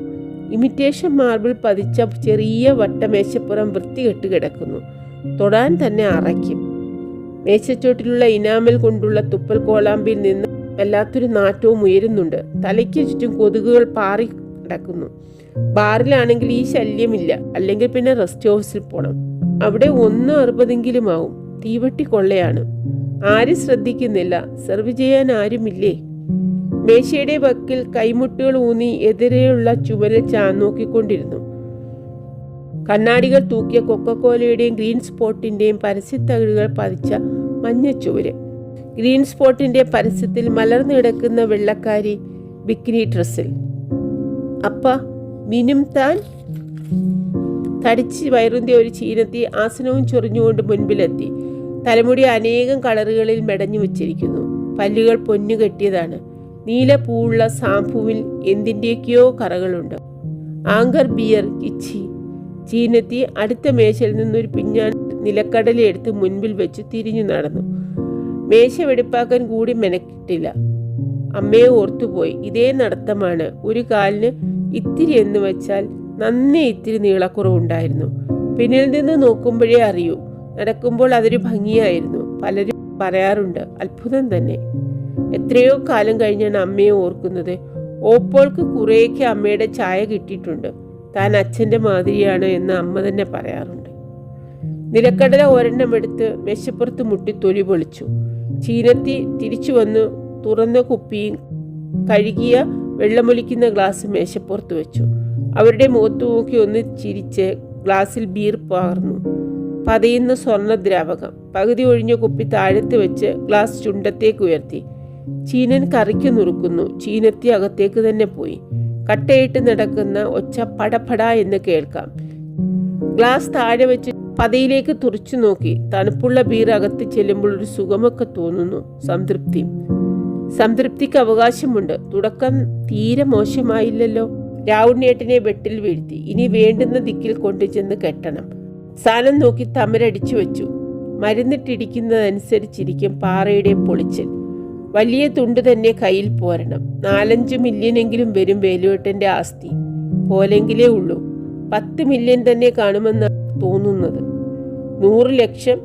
ഇമിറ്റേഷൻ മാർബിൾ പതിച്ച ചെറിയ വട്ടമേശപ്പുറം വൃത്തികെട്ട് കിടക്കുന്നു. തൊടാൻ തന്നെ അറയ്ക്കും. മേശച്ചോട്ടിലുള്ള ഇനാമൽ കൊണ്ടുള്ള തുപ്പൽ കോളാമ്പിൽ നിന്ന് വല്ലാത്തൊരു നാറ്റവും ഉയരുന്നുണ്ട്. തലയ്ക്ക് ചുറ്റും കൊതുകുകൾ പാറി കിടക്കുന്നു. ബാറിലാണെങ്കിൽ ഈ ശല്യമില്ല. അല്ലെങ്കിൽ പിന്നെ റെസ്റ്റ് ഹൗസിൽ പോണം. അവിടെ 1.60 ആവും. തീവട്ടി കൊള്ളയാണ്. ആരും ശ്രദ്ധിക്കുന്നില്ല. സെർവ് ചെയ്യാൻ ആരുമില്ലേ? മേശയുടെ വക്കിൽ കൈമുട്ടുകൾ ഊന്നി എതിരെയുള്ള ചുമരിൽ നോക്കിക്കൊണ്ടിരുന്നു. കണ്ണാടികൾ തൂക്കിയ കൊക്കക്കോലയുടെയും ഗ്രീൻ സ്പോട്ടിന്റെയും പരസ്യത്തകിടുകൾ പതിച്ച മഞ്ഞച്ചുവര്. ഗ്രീൻ സ്പോട്ടിന്റെ പരസ്യത്തിൽ മലർന്നു കിടക്കുന്ന വെള്ളക്കാരി ബിക്കിനി ഡ്രസ്സിൽ. അപ്പ മിനും താൻ? തടിച്ച് വയറുന്തിയ ഒരു ചീനത്തി ആസനവും ചൊറിഞ്ഞുകൊണ്ട് മുൻപിലെത്തി. തലമുടി അനേകം കളറുകളിൽ മെടഞ്ഞു വെച്ചിരിക്കുന്നു. പല്ലുകൾ പൊന്നു കെട്ടിയതാണ്. നീല പൂവുള്ള സാംപുവിൽ എന്തിൻ്റെയൊക്കെയോ കറകളുണ്ട്. Anchor beer കിച്ചി. ചീനത്തി അടുത്ത മേശയിൽ നിന്നൊരു പിഞ്ഞാൻ നിലക്കടല എടുത്ത് മുൻപിൽ വെച്ച് തിരിഞ്ഞു നടന്നു. മേശ വെടിപ്പാക്കാൻ കൂടി മെനക്കിട്ടില്ല. അമ്മയെ ഓർത്തുപോയി. ഇതേ നടത്തമാണ്. ഒരു കാലിന് ഇത്തിരി എന്ന് വെച്ചാൽ നന്നേ ഇത്തിരി നീളക്കുറവുണ്ടായിരുന്നു. പിന്നിൽ നിന്ന് നോക്കുമ്പോഴേ അറിയൂ. നടക്കുമ്പോൾ അതൊരു ഭംഗിയായിരുന്നു. പലരും പറയാറുണ്ട്, അത്ഭുതം തന്നെ. എത്രയോ കാലം കഴിഞ്ഞാണ് അമ്മയെ ഓർക്കുന്നത്. ഓപ്പോൾക്ക് കുറേയൊക്കെ അമ്മയുടെ ചായ കിട്ടിയിട്ടുണ്ട്. താൻ അച്ഛൻ്റെ മാതിരിയാണ് എന്ന് അമ്മ തന്നെ പറയാറുണ്ട്. നിലക്കടല ഒരെണ്ണമെടുത്ത് മേശപ്പുറത്ത് മുട്ടി തൊലി പൊളിച്ചു. ചീനത്തി തിരിച്ചു വന്ന് തുറന്ന കുപ്പിയും കഴുകിയ വെള്ളമൊലിക്കുന്ന ഗ്ലാസ് മേശപ്പുറത്ത് വെച്ചു. അവരുടെ മുഖത്തു നോക്കി ഒന്ന് ചിരിച്ച് ഗ്ലാസ്സിൽ ബീർ പകർന്നു. പതയുന്ന സ്വർണ്ണദ്രാവകം. പകുതി ഒഴിഞ്ഞ കുപ്പി താഴത്ത് വെച്ച് ഗ്ലാസ് ചുണ്ടത്തേക്ക് ഉയർത്തി. ചീനൻ കറിക്ക് നുറുക്കുന്നു. ചീനത്തി അകത്തേക്ക് തന്നെ പോയി. കട്ടയിട്ട് നടക്കുന്ന ഒച്ച പടപട എന്ന് കേൾക്കാം. ഗ്ലാസ് താഴെ വെച്ച് പതയിലേക്ക് തുറച്ചു നോക്കി. തണുപ്പുള്ള ബീർ അകത്ത് ചെല്ലുമ്പോൾ ഒരു സുഖമൊക്കെ തോന്നുന്നു. സംതൃപ്തിക്ക് അവകാശമുണ്ട്. തുടക്കം തീരെ മോശമായില്ലല്ലോ. രാവുണ്ണേട്ടനെ വെട്ടിൽ വീഴ്ത്തി. ഇനി വേണ്ടുന്ന ദിക്കിൽ കൊണ്ടുചെന്ന് കെട്ടണം. സാധനം നോക്കി തമരടിച്ചു വെച്ചു. മരുന്നിട്ടിടിക്കുന്നതനുസരിച്ചിരിക്കും പാറയുടെ പൊളിച്ചൽ. വലിയ തുണ്ട് തന്നെ കയ്യിൽ പോരണം. 4-5 മില്യനെങ്കിലും വരും വേലുവേട്ടൻ്റെ ആസ്തി. പോലെങ്കിലേ ഉള്ളൂ. 10 മില്യൺ തന്നെ കാണുമെന്നാണ് തോന്നുന്നത്. 100 ലക്ഷം,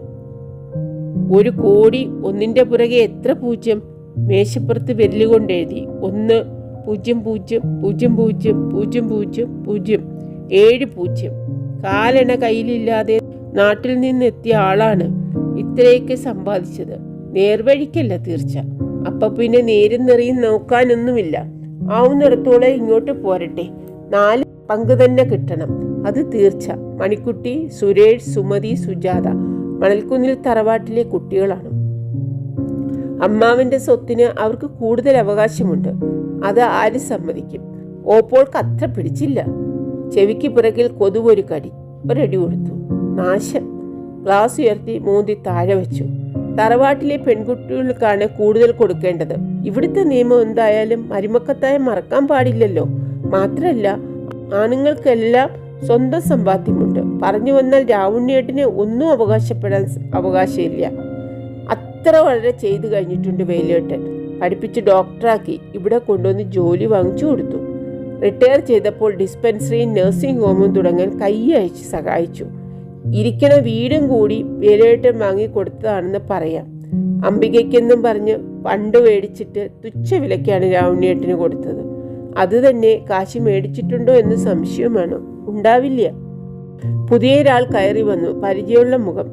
1 കോടി, ഒന്നിൻ്റെ പുറകെ എത്ര പൂജ്യം? മേശപ്പുറത്ത് വിരലുകൊണ്ടെഴുതി. 1 0 0 0 0 0 0 7 പൂജ്യം. കാലെണ കയ്യിലില്ലാതെ നാട്ടിൽ നിന്നെത്തിയ ആളാണ് ഇത്രയൊക്കെ സമ്പാദിച്ചത്. നേർവഴിക്കല്ല തീർച്ച. അപ്പൊ പിന്നെ നേരും നിറയും നോക്കാനൊന്നുമില്ല. ആവുന്നിടത്തോളം ഇങ്ങോട്ട് പോരട്ടെ. 4 പങ്ക് തന്നെ കിട്ടണം, അത് തീർച്ച. മണിക്കുട്ടി, സുരേഷ്, സുമതി, സുജാത മണൽക്കുന്നിൽ തറവാട്ടിലെ കുട്ടികളാണ്. അമ്മാവന്റെ സ്വത്തിന് അവർക്ക് കൂടുതൽ അവകാശമുണ്ട്. അത് ആര് സമ്മതിക്കും? ഓപ്പോൾക്ക് അത്ര പിടിച്ചില്ല. ചെവിക്ക് പിറകിൽ കൊതുവൊരു കടി. ഒരടി കൊടുത്തു. നാശം. ഗ്ലാസ് ഉയർത്തി മൂന്തി താഴെ വെച്ചു. തറവാട്ടിലെ പെൺകുട്ടികൾക്കാണ് കൂടുതൽ കൊടുക്കേണ്ടത്. ഇവിടുത്തെ നിയമം എന്തായാലും മരുമക്കത്തായ മറക്കാൻ പാടില്ലല്ലോ. മാത്രമല്ല, ആണുങ്ങൾക്കെല്ലാം സ്വന്തം സമ്പാദ്യമുണ്ട്. പറഞ്ഞു വന്നാൽ രാവുണ്ണിയേട്ടന് ഒന്നും അവകാശപ്പെടാൻ അവകാശമില്ല. അത്ര വളരെ ചെയ്തു കഴിഞ്ഞിട്ടുണ്ട് വേലുവേട്ടൻ. പഠിപ്പിച്ച് ഡോക്ടറാക്കി ഇവിടെ കൊണ്ടുവന്ന് ജോലി വാങ്ങിച്ചു കൊടുത്തു. റിട്ടയർ ചെയ്തപ്പോൾ ഡിസ്പെൻസറിയും നഴ്സിംഗ് ഹോമും തുടങ്ങാൻ കൈ അയച്ച് സഹായിച്ചു. ഇരിക്കണ വീടും കൂടി വേലുവേട്ടൻ വാങ്ങിക്കൊടുത്തതാണെന്ന് പറയാം. അംബികയ്ക്കെന്നും പറഞ്ഞ് പണ്ട് മേടിച്ചിട്ട് തുച്ഛ വിലയ്ക്കാണ് രാവുണ്ണിയേട്ടന് കൊടുത്തത്. അത് തന്നെ കാശ് മേടിച്ചിട്ടുണ്ടോ എന്ന് സംശയമാണോ? ഉണ്ടാവില്ല. പുതിയൊരാൾ കയറി വന്നു. പരിചയമുള്ള മുഖം.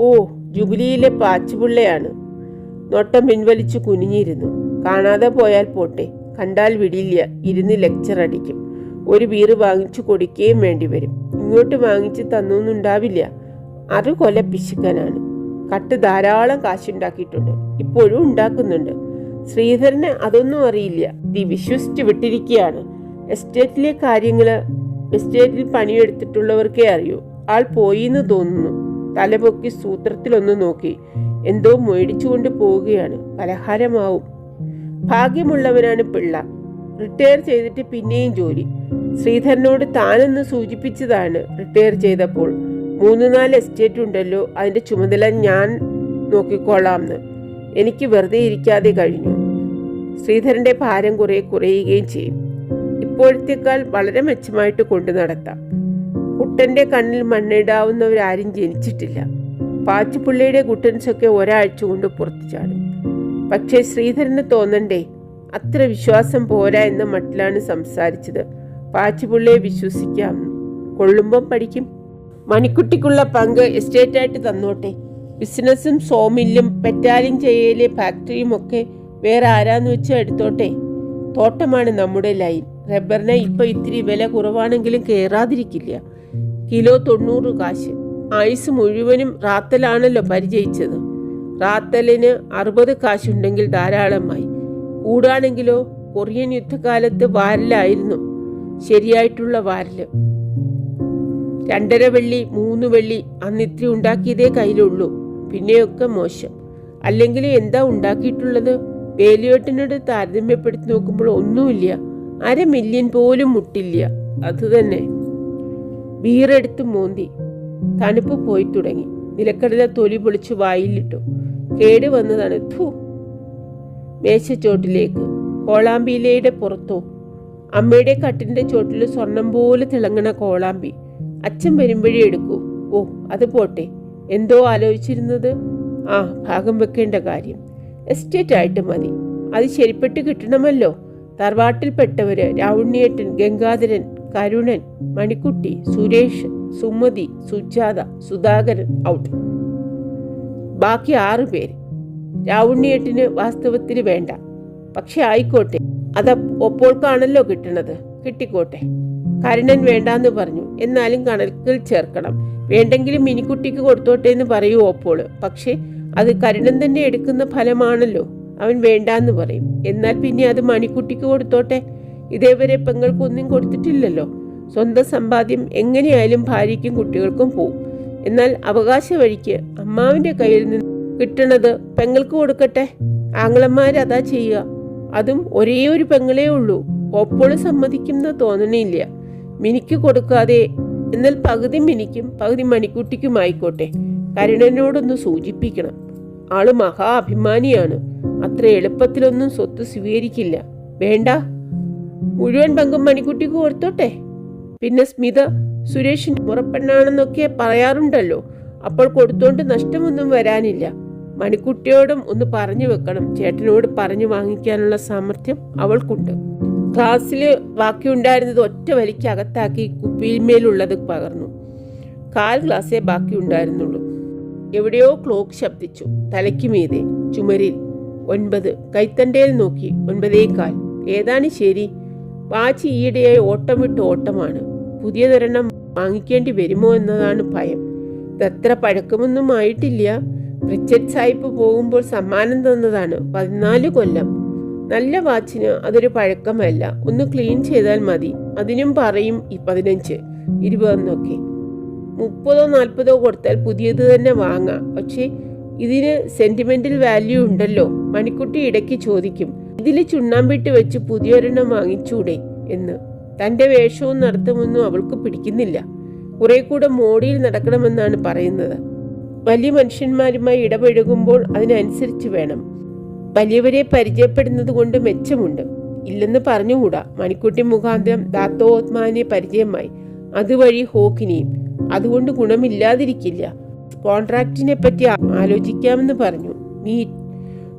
ഓ, ജുബിലിയിലെ പാച്ചുപിള്ളയാണ്. നോട്ടം പിൻവലിച്ചു കുനിഞ്ഞിരുന്നു. കാണാതെ പോയാൽ പോട്ടെ, കണ്ടാൽ വിടില്ല. ഇരുന്ന് ലെക്ചർ അടിക്കും. ഒരു ബീറ് വാങ്ങിച്ചു കൊടുക്കുകയും വേണ്ടി വരും. ഇങ്ങോട്ട് വാങ്ങിച്ച് തന്നൊന്നുണ്ടാവില്ല. 6 കൊല പിശുക്കനാണ്. കട്ട് ധാരാളം കാശുണ്ടാക്കിയിട്ടുണ്ട്. ഇപ്പോഴും ഉണ്ടാക്കുന്നുണ്ട്. ശ്രീധരന് അതൊന്നും അറിയില്ല. വിശ്വസിച്ച് വിട്ടിരിക്കുകയാണ്. എസ്റ്റേറ്റിലെ കാര്യങ്ങൾ എസ്റ്റേറ്റിൽ പണിയെടുത്തിട്ടുള്ളവർക്കേ അറിയൂ. ആൾ പോയിന്ന് തോന്നുന്നു. തലപൊക്കി സൂത്രത്തിലൊന്ന് നോക്കി. എന്തോ മേടിച്ചുകൊണ്ട് പോവുകയാണ്. പലഹാരമാവും. ഭാഗ്യമുള്ളവനാണ് പിള്ള. റിട്ടയർ ചെയ്തിട്ട് പിന്നെയും ജോലി. ശ്രീധരനോട് താനൊന്ന് സൂചിപ്പിച്ചതാണ് റിട്ടയർ ചെയ്തപ്പോൾ. 3-4 എസ്റ്റേറ്റ് ഉണ്ടല്ലോ, അതിൻ്റെ ചുമതല ഞാൻ നോക്കിക്കൊള്ളാമെന്ന്. എനിക്ക് വെറുതെ ഇരിക്കാതെ കഴിഞ്ഞു. ശ്രീധരൻ്റെ ഭാരം കുറയുകയും ചെയ്യും. ഇപ്പോഴത്തേക്കാൾ വളരെ മെച്ചമായിട്ട് കൊണ്ടു നടത്താം. കുട്ടൻ്റെ കണ്ണിൽ മണ്ണിടാവുന്നവരാരും ജനിച്ചിട്ടില്ല. പാച്ചുപിള്ളയുടെ കുട്ടൻസൊക്കെ ഒരാഴ്ച കൊണ്ട് പുറത്തു ചാടും. പക്ഷേ ശ്രീധരന് തോന്നണ്ടേ? അത്ര വിശ്വാസം പോരാ എന്ന മട്ടിലാണ് സംസാരിച്ചത്. പാച്ചുപിള്ളയെ വിശ്വസിക്കാം. കൊള്ളുമ്പം പഠിക്കും. മണിക്കുട്ടിക്കുള്ള പങ്ക് എസ്റ്റേറ്റായിട്ട് തന്നോട്ടെ. ബിസിനസ്സും സോമില്ലും പെറ്റാലിൻ ചെയ്യലെ ഫാക്ടറിയും ഒക്കെ വേറെ ആരാന്ന് വെച്ചാൽ എടുത്തോട്ടെ. തോട്ടമാണ് നമ്മുടെ ലൈൻ. റബ്ബറിന് ഇപ്പം ഇത്തിരി വില കുറവാണെങ്കിലും കയറാതിരിക്കില്ല. കിലോ 90 കാശ്. ആയുസ് മുഴുവനും റാത്തലാണല്ലോ പരിചയിച്ചത്. റാത്തലിന് 60 കാശുണ്ടെങ്കിൽ ധാരാളമായി. കൂടാണെങ്കിലോ കൊറിയൻ യുദ്ധകാലത്ത് വാരലായിരുന്നു. ശരിയായിട്ടുള്ള വാരല്. 2.5 വെള്ളി 3 വെള്ളി അന്ന് ഇത്തിരി ഉണ്ടാക്കിയതേ കയ്യിലുള്ളൂ. പിന്നെയൊക്കെ മോശം. അല്ലെങ്കിൽ എന്താ ഉണ്ടാക്കിയിട്ടുള്ളത്? വേലുവേട്ടനോട് താരതമ്യപ്പെടുത്തി നോക്കുമ്പോൾ ഒന്നുമില്ല. 1/2 മില്യൺ പോലും മുട്ടില്ല. അതുതന്നെ. ബീറെടുത്ത് മോന്തി. തണുപ്പ് പോയി തുടങ്ങി. നിലക്കടല തൊലി പൊളിച്ച് വായിലിട്ടു. കേട് വന്നതാണ്. മേശച്ചോട്ടിലേക്ക്. കോളാമ്പിയിലയുടെ പുറത്തോ? അമ്മയുടെ കട്ടിൻ്റെ ചോട്ടിൽ സ്വർണം പോലെ തിളങ്ങണ കോളാമ്പി. അച്ഛൻ വരുമ്പോഴേ എടുക്കൂ. ഓ, അത് പോട്ടെ. എന്തോ ആലോചിച്ചിരുന്നത്? ഭാഗം വെക്കേണ്ട കാര്യം. എസ്റ്റേറ്റ് ആയിട്ട് മതി. അത് ശരിപ്പെട്ട് കിട്ടണമല്ലോ. തറവാട്ടിൽപ്പെട്ടവര് രാവുണ്ണിയേട്ടൻ, ഗംഗാധരൻ, കരുണൻ, മണിക്കുട്ടി, സുരേഷ്, സുമതി, സുജാത, സുധാകരൻ ഔട്ട്. ബാക്കി 6 പേര്. രാവുണ്ണിയേട്ടന് വാസ്തവത്തിൽ വേണ്ട. പക്ഷെ ആയിക്കോട്ടെ. അത് ഒപ്പോൾക്കാണല്ലോ കിട്ടണത്. കിട്ടിക്കോട്ടെ. കരുണൻ വേണ്ടാന്ന് പറഞ്ഞു. എന്നാലും കണക്കിൽ ചേർക്കണം. വേണ്ടെങ്കിലും മിനിക്കുട്ടിക്ക് കൊടുത്തോട്ടെ എന്ന് പറയൂ ഓപ്പോൾ. പക്ഷെ അത് കരുണൻ തന്നെ എടുക്കുന്ന ഫലമാണല്ലോ. അവൻ വേണ്ടാന്ന് പറയും. എന്നാൽ പിന്നെ അത് മണിക്കുട്ടിക്ക് കൊടുത്തോട്ടെ. ഇതേവരെ പെങ്ങൾക്കൊന്നും കൊടുത്തിട്ടില്ലല്ലോ. സ്വന്തം സമ്പാദ്യം എങ്ങനെയായാലും ഭാര്യയ്ക്കും കുട്ടികൾക്കും പോവും. എന്നാൽ അവകാശ വഴിക്ക് അമ്മാവിന്റെ കയ്യിൽ നിന്ന് കിട്ടണത് പെങ്ങൾക്ക് കൊടുക്കട്ടെ. ആങ്ങളന്മാരതാ ചെയ്യുക. അതും ഒരേ ഒരു പെങ്ങളേ ഉള്ളൂ. ഓപ്പോൾ സമ്മതിക്കുന്ന തോന്നണില്ല. മിനിക്ക് കൊടുക്കാതെ, എന്നാൽ പകുതി മിനിക്കും പകുതി മണിക്കുട്ടിക്കുമായിക്കോട്ടെ. കരുണനോടൊന്ന് സൂചിപ്പിക്കണം. ആള് മഹാ അഭിമാനിയാണ്. അത്ര എളുപ്പത്തിലൊന്നും സ്വത്ത് സ്വീകരിക്കില്ല. വേണ്ട, മുഴുവൻ പങ്കും മണിക്കുട്ടിക്ക് കൊടുത്തോട്ടെ. പിന്നെ സ്മിത സുരേഷിന്റെ മുറപ്പെണ്ണാണെന്നൊക്കെ പറയാറുണ്ടല്ലോ. അപ്പോൾ കൊടുത്തോണ്ട് നഷ്ടമൊന്നും വരാനില്ല. മണിക്കുട്ടിയോടും ഒന്ന് പറഞ്ഞു വെക്കണം. ചേട്ടനോട് പറഞ്ഞു വാങ്ങിക്കാനുള്ള സാമർഥ്യം അവൾക്കുണ്ട്. ക്ലാസ്സിൽ ബാക്കിയുണ്ടായിരുന്നത് ഒറ്റ വലിക്ക് അകത്താക്കി കുപ്പിയിന്മേലുള്ളത് പകർന്നു. 1/4 ഗ്ലാസ്സേ ബാക്കിയുണ്ടായിരുന്നുള്ളൂ. എവിടെയോ ക്ലോക്ക് ശബ്ദിച്ചു. തലയ്ക്ക് മീതെ ചുമരിൽ 9. കൈത്തണ്ടയിൽ നോക്കി 9:15. ഏതാണ് ശരി? വാച്ച് ഈയിടെയായി ഓട്ടം വിട്ട് ഓട്ടമാണ്. പുതിയതൊരെണ്ണം വാങ്ങിക്കേണ്ടി വരുമോ എന്നതാണ് ഭയം. ഇതത്ര പഴക്കമൊന്നും ആയിട്ടില്ല. റിച്ചർഡ് സാഹിബ് പോകുമ്പോൾ സമ്മാനം തന്നതാണ്. 14 കൊല്ലം. നല്ല വാച്ചിന് അതൊരു പഴക്കമല്ല. ഒന്ന് ക്ലീൻ ചെയ്താൽ മതി. അതിനും പറയും 15, 20 എന്നൊക്കെ. 30 40 കൊടുത്താൽ പുതിയത് തന്നെ വാങ്ങാം. പക്ഷേ ഇതിന് സെന്റിമെന്റൽ വാല്യൂ ഉണ്ടല്ലോ. മണിക്കുട്ടി ഇടയ്ക്ക് ചോദിക്കും, ഇതിൽ ചുണ്ണാമ്പിട്ട് വെച്ച് പുതിയൊരെണ്ണം വാങ്ങിച്ചൂടെ എന്ന്. തൻ്റെ വേഷവും നടത്തമൊന്നും അവൾക്ക് പിടിക്കുന്നില്ല. കുറെ കൂടെ മോടിയിൽ നടക്കണമെന്നാണ് പറയുന്നത്. വലിയ മനുഷ്യന്മാരുമായി ഇടപഴകുമ്പോൾ അതിനനുസരിച്ച് വേണം. വലിയവരെ പരിചയപ്പെടുന്നത് കൊണ്ട് മെച്ചമുണ്ട്, ഇല്ലെന്ന് പറഞ്ഞുകൂടാ. മണിക്കുട്ടി മുഖാന്തരം ദാത്തോത്മാനെ പരിചയമായി, അതുവഴി ഹോക്കിനെയും. അതുകൊണ്ട് ഗുണമില്ലാതിരിക്കില്ല. കോൺട്രാക്റ്റിനെ പറ്റി ആലോചിക്കാമെന്ന് പറഞ്ഞു. Meat,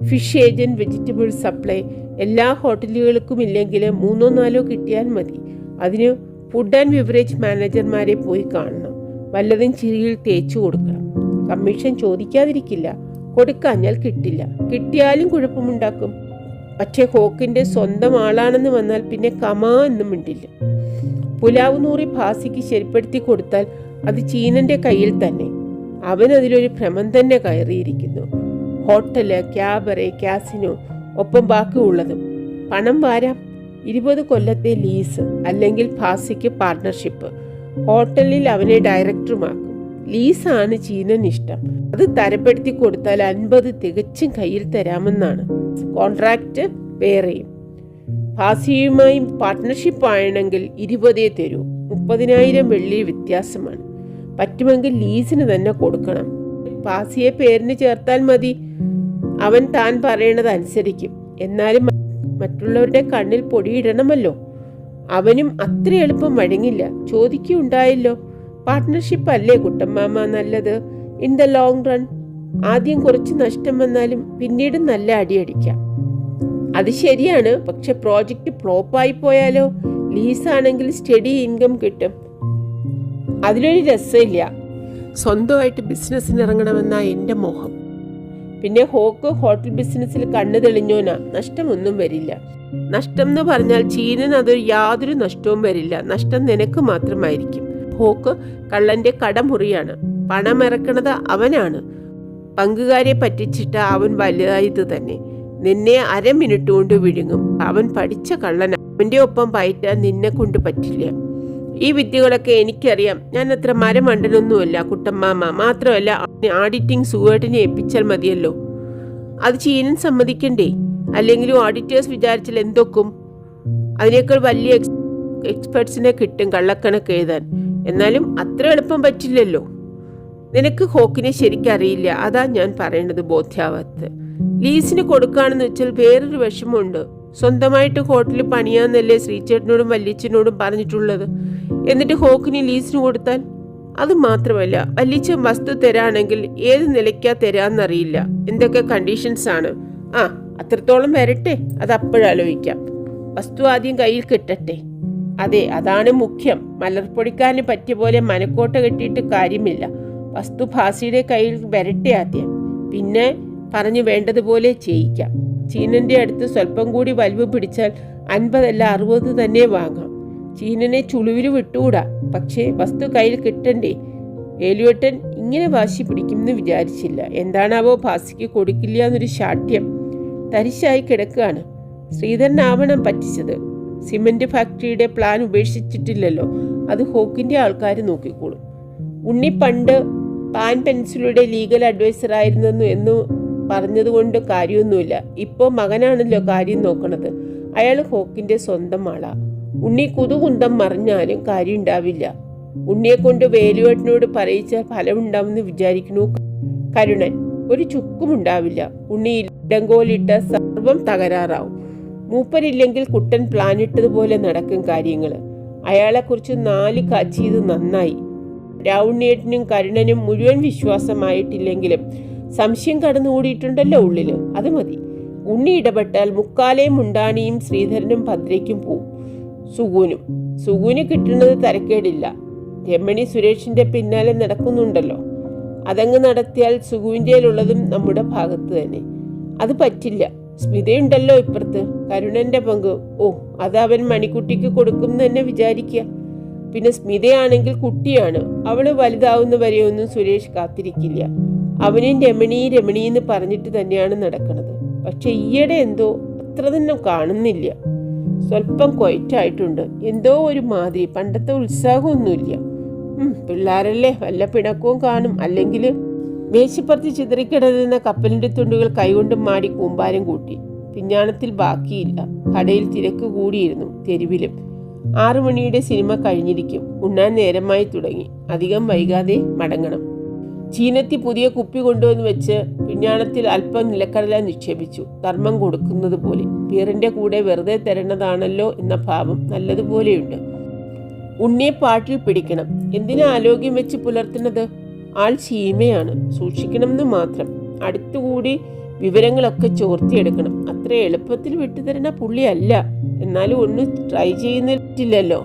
fish agent, vegetable supply എല്ലാ ഹോട്ടലുകൾക്കും ഇല്ലെങ്കിൽ 3 4 കിട്ടിയാൽ മതി. അതിന് ഫുഡ് ആൻഡ് ബിവറേജ് മാനേജർമാരെ പോയി കാണണം. വല്ലതും ചിരിയിൽ തേച്ചു കൊടുക്കണം. കമ്മീഷൻ ചോദിക്കാതിരിക്കില്ല. കൊടുക്കാഞ്ഞാൽ കിട്ടില്ല. കിട്ടിയാലും കുഴപ്പമുണ്ടാക്കും. പക്ഷേ ഹോക്കിന്റെ സ്വന്തം ആളാണെന്ന് വന്നാൽ പിന്നെ കമാ എന്നും മിണ്ടില്ല. പുലാവ് നൂറി ഭാസിക്ക് ശരിപ്പെടുത്തി കൊടുത്താൽ അത് ചീനന്റെ കയ്യിൽ തന്നെ. അവൻ അതിലൊരു ഭ്രമം തന്നെ കയറിയിരിക്കുന്നു. ഹോട്ടല്, ക്യാബറെ, കാസിനോ, ഒപ്പം ബാക്കിയുള്ളതും. പണം വാരാം. 20 കൊല്ലത്തെ ലീസ്, അല്ലെങ്കിൽ ഭാസിക്ക് പാർട്ണർഷിപ്പ്. ഹോട്ടലിൽ അവനെ ഡയറക്ടറുമാക്കും. ലീസാണ് ചീനൻ ഇഷ്ടം. അത് തരപ്പെടുത്തി കൊടുത്താൽ 50 തികച്ചും കയ്യിൽ തരാമെന്നാണ്. കോൺട്രാക്റ്റ് വേറെയും. ഭാസിയുമായി പാർട്ട്ണർഷിപ്പ് ആണെങ്കിൽ 20 തരൂ. 30,000 വെള്ളി വ്യത്യാസമാണ്. പറ്റുമെങ്കിൽ ലീസിന് തന്നെ കൊടുക്കണം. ഭാസിയെ പേരിന് ചേർത്താൽ മതി. അവൻ താൻ പറയണത് അനുസരിക്കും. എന്നാലും മറ്റുള്ളവരുടെ കണ്ണിൽ പൊടിയിടണമല്ലോ. അവനും അത്ര എളുപ്പം വഴങ്ങില്ല. ചോദിക്കുകയുണ്ടായല്ലോ. പാർട്ട്ണർഷിപ്പ് അല്ലേ കുട്ടമ്മാമ നല്ലത് ഇൻ ദ ലോങ് റൺ? ആദ്യം കുറച്ച് നഷ്ടം വന്നാലും പിന്നീട് നല്ല അടിയടിക്കാം. അത് ശരിയാണ്. പക്ഷെ പ്രോജക്റ്റ് ഫ്ലോപ്പായി പോയാലോ? ലീസാണെങ്കിൽ സ്റ്റഡി ഇൻകം കിട്ടും. അതിലൊരു രസമില്ല. സ്വന്തമായിട്ട് ബിസിനസ്സിന് ഇറങ്ങണമെന്നാ എൻ്റെ മോഹം. പിന്നെ ഹോക്ക് ഹോട്ടൽ ബിസിനസ്സിൽ കണ്ണു തെളിഞ്ഞോനാ. നഷ്ടമൊന്നും വരില്ല. നഷ്ടം എന്ന് പറഞ്ഞാൽ ചീനൻ അതൊരു യാതൊരു നഷ്ടവും വരില്ല. നഷ്ടം നിനക്ക് മാത്രമായിരിക്കും. ഹോക്ക് കള്ളന്റെ കടമുറിയാണ്. പണം ഇറക്കണത് അവനാണ്. പങ്കുകാരെ പറ്റിച്ചിട്ട് അവൻ വലുതായത് തന്നെ. നിന്നെ 1/2 മിനിറ്റ് കൊണ്ട് വിഴുങ്ങും. അവൻ പഠിച്ച കള്ളൻ. അവൻ്റെ ഒപ്പം പയറ്റാൻ നിന്നെ കൊണ്ട് പറ്റില്ല. ഈ വിദ്യകളൊക്കെ എനിക്കറിയാം. ഞാൻ അത്ര മരമണ്ടനൊന്നുമല്ല കുട്ടമ്മാമ. മാത്രമല്ല ആഡിറ്റിംഗ് സുഖേട്ടിനെ ഏൽപ്പിച്ചാൽ മതിയല്ലോ. അത് ചീനൻ സമ്മതിക്കണ്ടേ? അല്ലെങ്കിലും ഓഡിറ്റേഴ്സ് വിചാരിച്ചാൽ എന്തൊക്കും. അതിനേക്കാൾ വലിയ എക്സ്പെർട്സിനെ കിട്ടും കള്ളക്കണക്ക് എഴുതാൻ. എന്നാലും അത്ര എളുപ്പം പറ്റില്ലല്ലോ. നിനക്ക് ഹോക്കിനെ ശരിക്കറിയില്ല. അതാ ഞാൻ പറയണത് ബോധ്യാവാത്തത്. ലീസിന് കൊടുക്കുകയാണെന്ന് വെച്ചാൽ വേറൊരു വിഷമമുണ്ട്. സ്വന്തമായിട്ട് ഹോട്ടലിൽ പണിയാന്നല്ലേ ശ്രീചേട്ടനോടും വല്യച്ഛനോടും പറഞ്ഞിട്ടുള്ളത്. എന്നിട്ട് ഹോക്കിന് ലീസിന് കൊടുത്താൽ? അത് മാത്രമല്ല, വല്യച്ഛൻ വസ്തു തരാണെങ്കിൽ ഏത് നിലയ്ക്കാ തരാന്നറിയില്ല. എന്തൊക്കെ കണ്ടീഷൻസ് ആണ്. അത്രത്തോളം വരട്ടെ, അത് അപ്പോഴാലോചിക്കാം. വസ്തു ആദ്യം കയ്യിൽ കിട്ടട്ടെ. അതെ, അതാണ് മുഖ്യം. മലർപ്പൊടിക്കാരന് പറ്റിയ പോലെ മനക്കോട്ട കെട്ടിയിട്ട് കാര്യമില്ല. വസ്തു ഭാസിയുടെ കയ്യിൽ വരട്ടെ ആദ്യം. പിന്നെ പറഞ്ഞു വേണ്ടതുപോലെ ചെയ്യിക്കാം. ചീനന്റെ അടുത്ത് സ്വല്പം കൂടി വലിവ് പിടിച്ചാൽ 50 അല്ല 60 തന്നെ വാങ്ങാം. ചീനനെ ചുളിവിൽ വിട്ടുകൂടാ, പക്ഷേ വസ്തു കയ്യിൽ കിട്ടണ്ടേ? വേലുവേട്ടൻ ഇങ്ങനെ വാശി പിടിക്കുമെന്ന് വിചാരിച്ചില്ല. എന്താണാവോ ഭാസിക്ക് കൊടുക്കില്ല എന്നൊരു ശാഠ്യം. തരിശായി കിടക്കുകയാണ്. ശ്രീധരനാവണം പറ്റിച്ചത്. സിമന്റ് ഫാക്ടറിയുടെ പ്ലാൻ ഉപേക്ഷിച്ചിട്ടില്ലല്ലോ, അത് ഹോക്കിന്റെ ആൾക്കാർ നോക്കിക്കോളും. ഉണ്ണി പണ്ട് പാൻ പെൻസിലുടെ ലീഗൽ അഡ്വൈസർ ആയിരുന്നു എന്ന് പറഞ്ഞതുകൊണ്ട് കാര്യമൊന്നുമില്ല. ഇപ്പോൾ മകനാണല്ലോ കാര്യം നോക്കണത്. അയാൾ ഹോക്കിന്റെ സ്വന്തം ആളാ. ഉണ്ണി കുതുകുന്തം മറിഞ്ഞാലും കാര്യം ഉണ്ടാവില്ല. ഉണ്ണിയെ കൊണ്ട് വേലുവേട്ടനോട് പറയിച്ചാൽ ഫലമുണ്ടാവുമെന്ന് വിചാരിക്കുന്നു കരുണൻ. ഒരു ചുക്കുമുണ്ടാവില്ല. ഉണ്ണി ഇടങ്കോലിട്ട സർവം തകരാറാവും. മൂപ്പരില്ലെങ്കിൽ കുട്ടൻ പ്ലാനിട്ടതുപോലെ നടക്കും കാര്യങ്ങൾ. അയാളെക്കുറിച്ച് 4 കാച്ചിയത് നന്നായി. രാവുണ്ണിയേട്ടനും കരുണനും മുഴുവൻ വിശ്വാസമായിട്ടില്ലെങ്കിലും സംശയം കടന്നുകൂടിയിട്ടുണ്ടല്ലോ ഉള്ളിൽ. അത് മതി. ഉണ്ണി ഇടപെട്ടാൽ മുക്കാലേയും മുണ്ടാണിയും ശ്രീധരനും ഭദ്രയ്ക്കും പോവും. സുഗുന് കിട്ടുന്നത് തരക്കേടില്ല. രമണി സുരേഷിന്റെ പിന്നാലെ നടക്കുന്നുണ്ടല്ലോ. അതങ്ങ് നടത്തിയാൽ സുഗുവിൻ്റെയിലുള്ളതും നമ്മുടെ ഭാഗത്ത് തന്നെ. അത് പറ്റില്ല. സ്മിതയുണ്ടല്ലോ ഇപ്പുറത്ത്. കരുണന്റെ പങ്ക് അത് അവൻ മണിക്കുട്ടിക്ക് കൊടുക്കും തന്നെ വിചാരിക്കുക. പിന്നെ സ്മിതയാണെങ്കിൽ കുട്ടിയാണ്. അവള് വലുതാവുന്ന വരെയൊന്നും സുരേഷ് കാത്തിരിക്കില്ല. അവനും രമണി എന്ന് പറഞ്ഞിട്ട് തന്നെയാണ് നടക്കുന്നത്. പക്ഷെ ഈയിടെ എന്തോ അത്ര തന്നെ കാണുന്നില്ല. സ്വല്പം ക്വയറ്റായിട്ടുണ്ട്. എന്തോ ഒരു മാതിരി. പണ്ടത്തെ ഉത്സാഹമൊന്നുമില്ല. പിള്ളേരല്ലേ, വല്ല പിണക്കവും കാണും. അല്ലെങ്കിൽ മേശപ്പുറത്ത് ചിതറിക്കിടന്ന കപ്പലിന്റെ തുണ്ടുകൾ കൈകൊണ്ട് മാടി കൂമ്പാരം കൂട്ടി. പിഞ്ഞാണത്തിൽ ബാക്കിയില്ല. കടയിൽ തിരക്ക് കൂടിയിരുന്നു. തെരുവിലും 6 മണിയുടെ സിനിമ കഴിഞ്ഞിരിക്കും. ഉണ്ണാൻ നേരമായി തുടങ്ങി. അധികം വൈകാതെ മടങ്ങണം. ചീനത്തി പുതിയ കുപ്പി കൊണ്ടുവന്ന് വെച്ച് പിഞ്ഞാണത്തിൽ അല്പം നിലക്കടല നിക്ഷേപിച്ചു. ധർമ്മം കൊടുക്കുന്നത് പോലെ. ബീറിന്റെ കൂടെ വെറുതെ തരണതാണല്ലോ എന്ന ഭാവം നല്ലതുപോലെയുണ്ട്. ഉണ്ണിയെ പാട്ടിൽ പിടിക്കണം. എന്തിനാ ആരോഗ്യം വെച്ച് പുലർത്തുന്നത്? ആൾ ചീമയാണ്. സൂക്ഷിക്കണമെന്ന് മാത്രം. അടുത്തുകൂടി വിവരങ്ങളൊക്കെ ചോർത്തിയെടുക്കണം. അത്ര എളുപ്പത്തിൽ വിട്ടുതരണ പുള്ളിയല്ല. എന്നാലും ഒന്ന് ട്രൈ ചെയ്യുന്നില്ലല്ലോ.